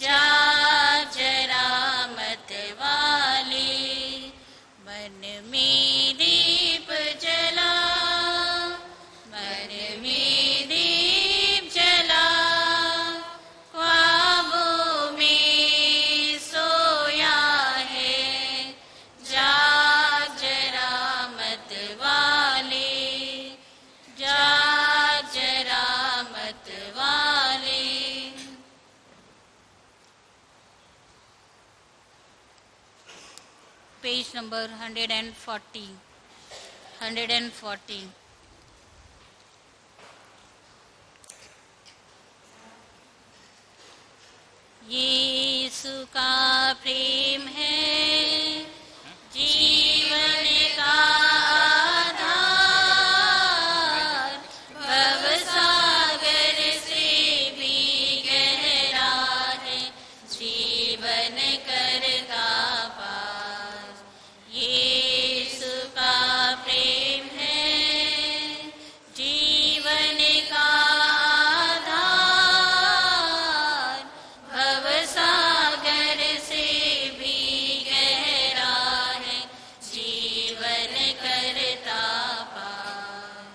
जाग जरा मत वाले, मन में दीप जला, मन में दीप जला, ख्वाबों में सोया है, जाग जरा मत वाले, जाग जरा मत वाले। पेज नंबर 140 यीशु का प्रेम है जीवन का आधार, भवसागर से भी गहरा है, जीवन करता पार, यीशु का प्रेम है जीवन का आधार, भवसागर से भी गहरा है, जीवन करता पार,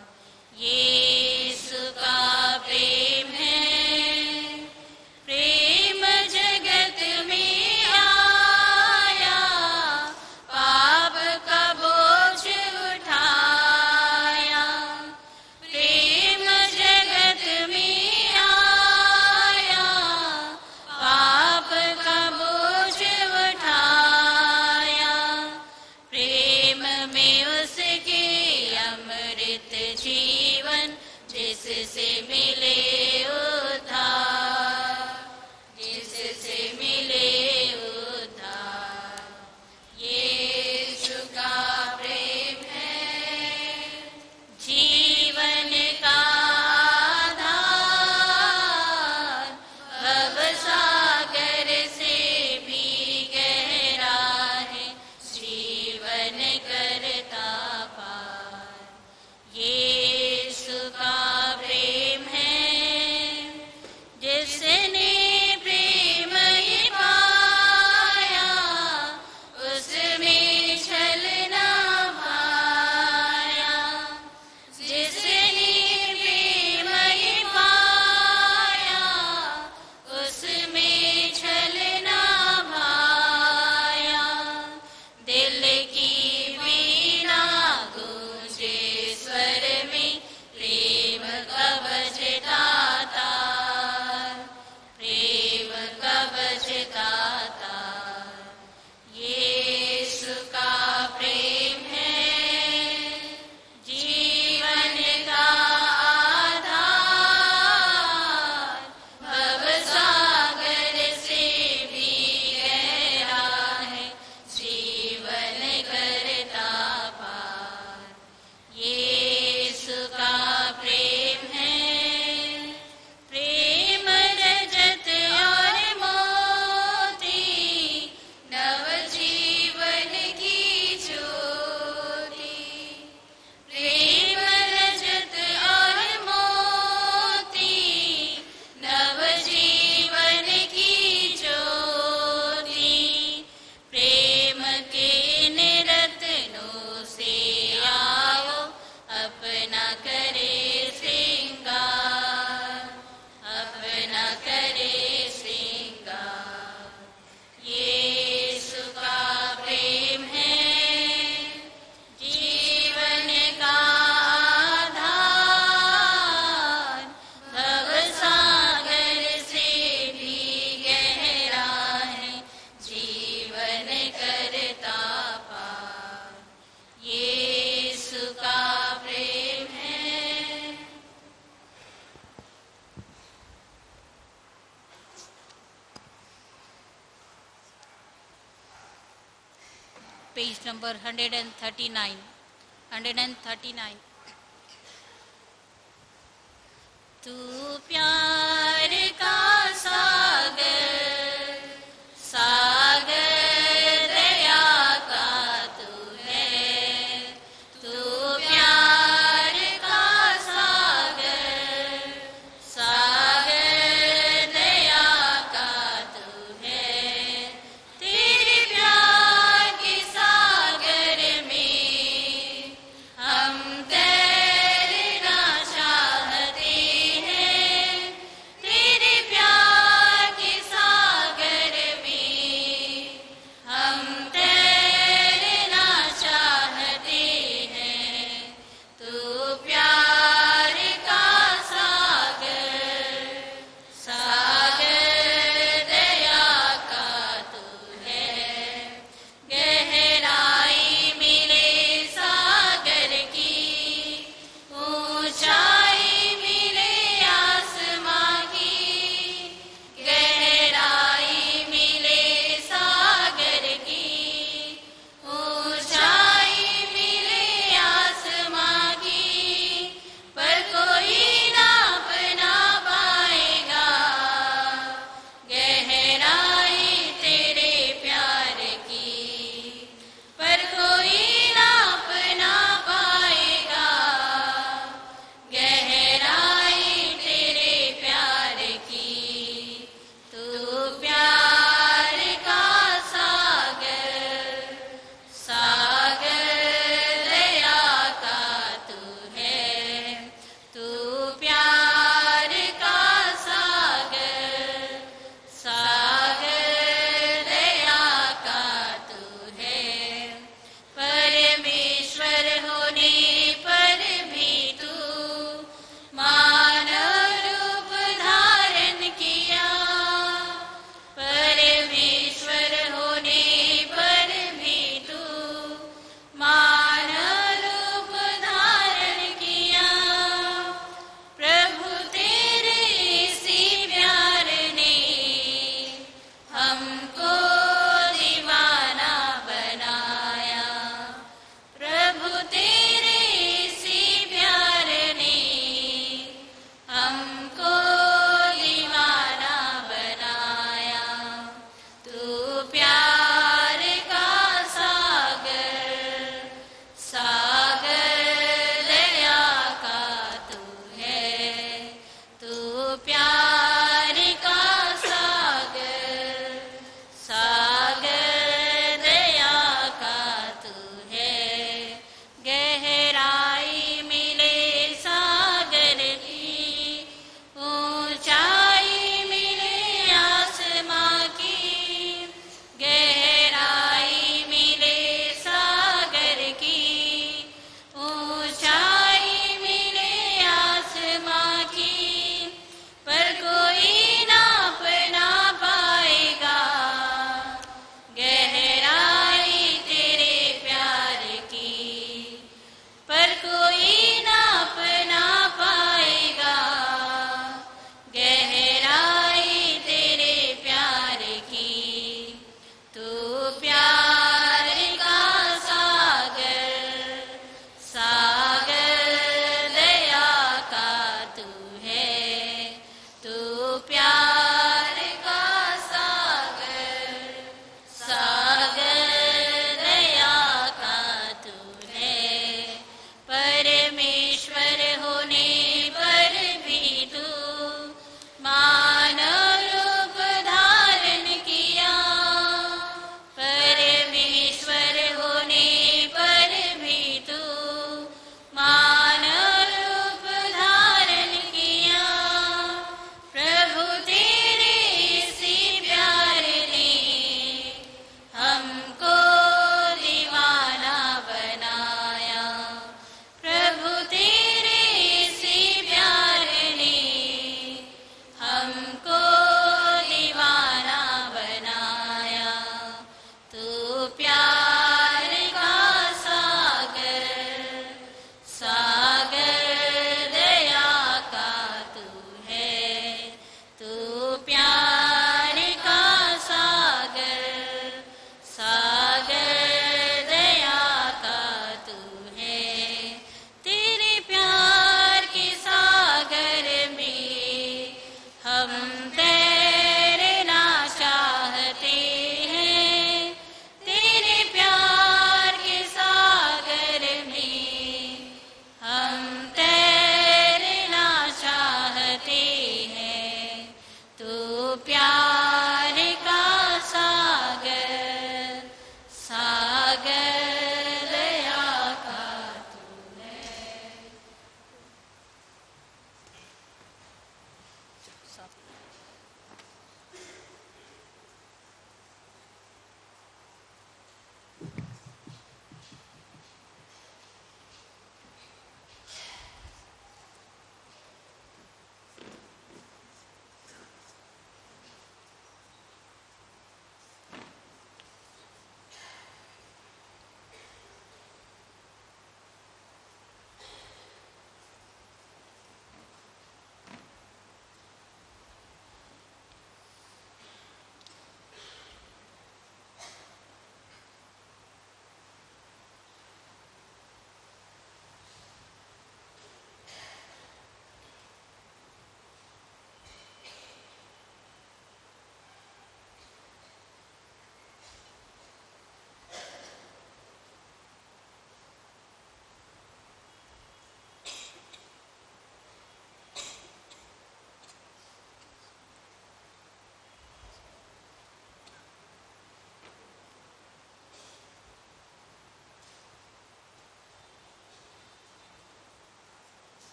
यीशु का प्रेम है, प्रेम जगत में आया, पाप का बोझ उठाया, प्रेम जगत में आया, पाप का बोझ उठाया, प्रेम में उसके अमृत जीवन, जिससे मिले उद्धार, जिससे मिले उद्धार, यीशु का प्रेम है जीवन का आधार, भवसागर से भी गहरा है, जीवन करता पार। Page number 139। तू प्यार का सागर, सागर दया का तू है। तू प्यार का सागर, सागर दया का तू है। तेरे प्यार के सागर में हम तैरना चाहते हैं।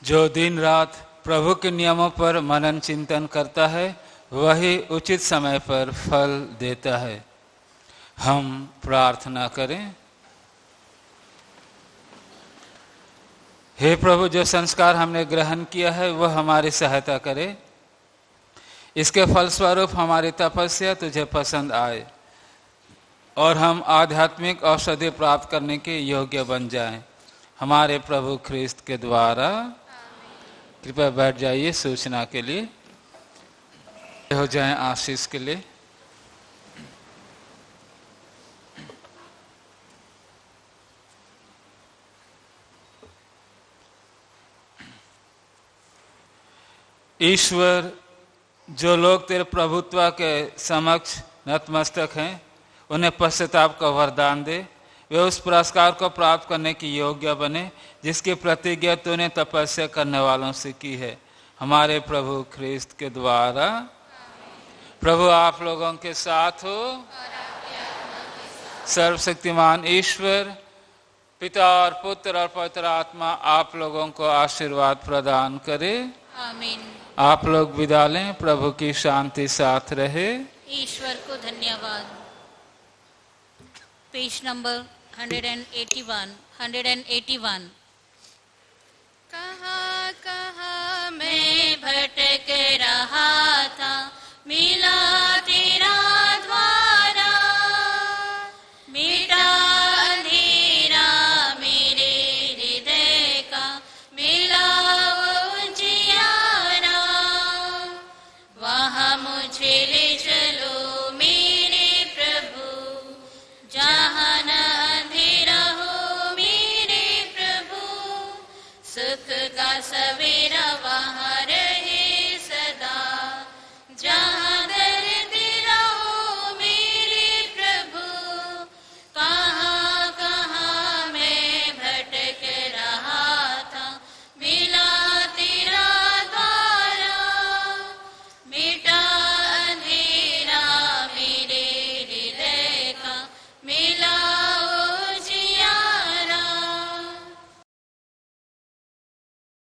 जो दिन रात प्रभु के नियमों पर मनन चिंतन करता है वही उचित समय पर फल देता है। हम प्रार्थना करें। हे प्रभु, जो संस्कार हमने ग्रहण किया है वह हमारी सहायता करे, इसके फलस्वरूप हमारी तपस्या तुझे पसंद आए और हम आध्यात्मिक औषधि प्राप्त करने के योग्य बन जाएं। हमारे प्रभु ख्रिस्त के द्वारा। कृपया बैठ जाइए सूचना के लिए, हो जाएं आशीष के लिए। ईश्वर, जो लोग तेरे प्रभुत्व के समक्ष नतमस्तक हैं उन्हें पश्चाताप का वरदान दे, वे उस पुरस्कार को प्राप्त करने की योग्य बने जिसकी प्रतिज्ञा तूने तपस्या करने वालों से की है। हमारे प्रभु ख्रिस्त के द्वारा। प्रभु आप लोगों के साथ हो। सर्वशक्तिमान ईश्वर पिता और पुत्र और पवित्र आत्मा आप लोगों को आशीर्वाद प्रदान करे। आमीन। आप लोग विदा लें। प्रभु की शांति साथ रहे। ईश्वर को धन्यवाद। Page number 181। कहाँ कहाँ मैं भटक रहा था, मिला तेरा द्वारा, मिटा अंधेरा मेरे हृदय का, मिला उजियारा। वहाँ मुझे ले चलो मेरे प्रभु, जहाँ न अंधेरा हो मेरे प्रभु। सुख का सवेरा वहाँ रहे सदा, जहाँ दर्द रहो मेरे प्रभु। कहाँ कहाँ मैं भटक रहा था, मिला तेरा द्वारा, मिटा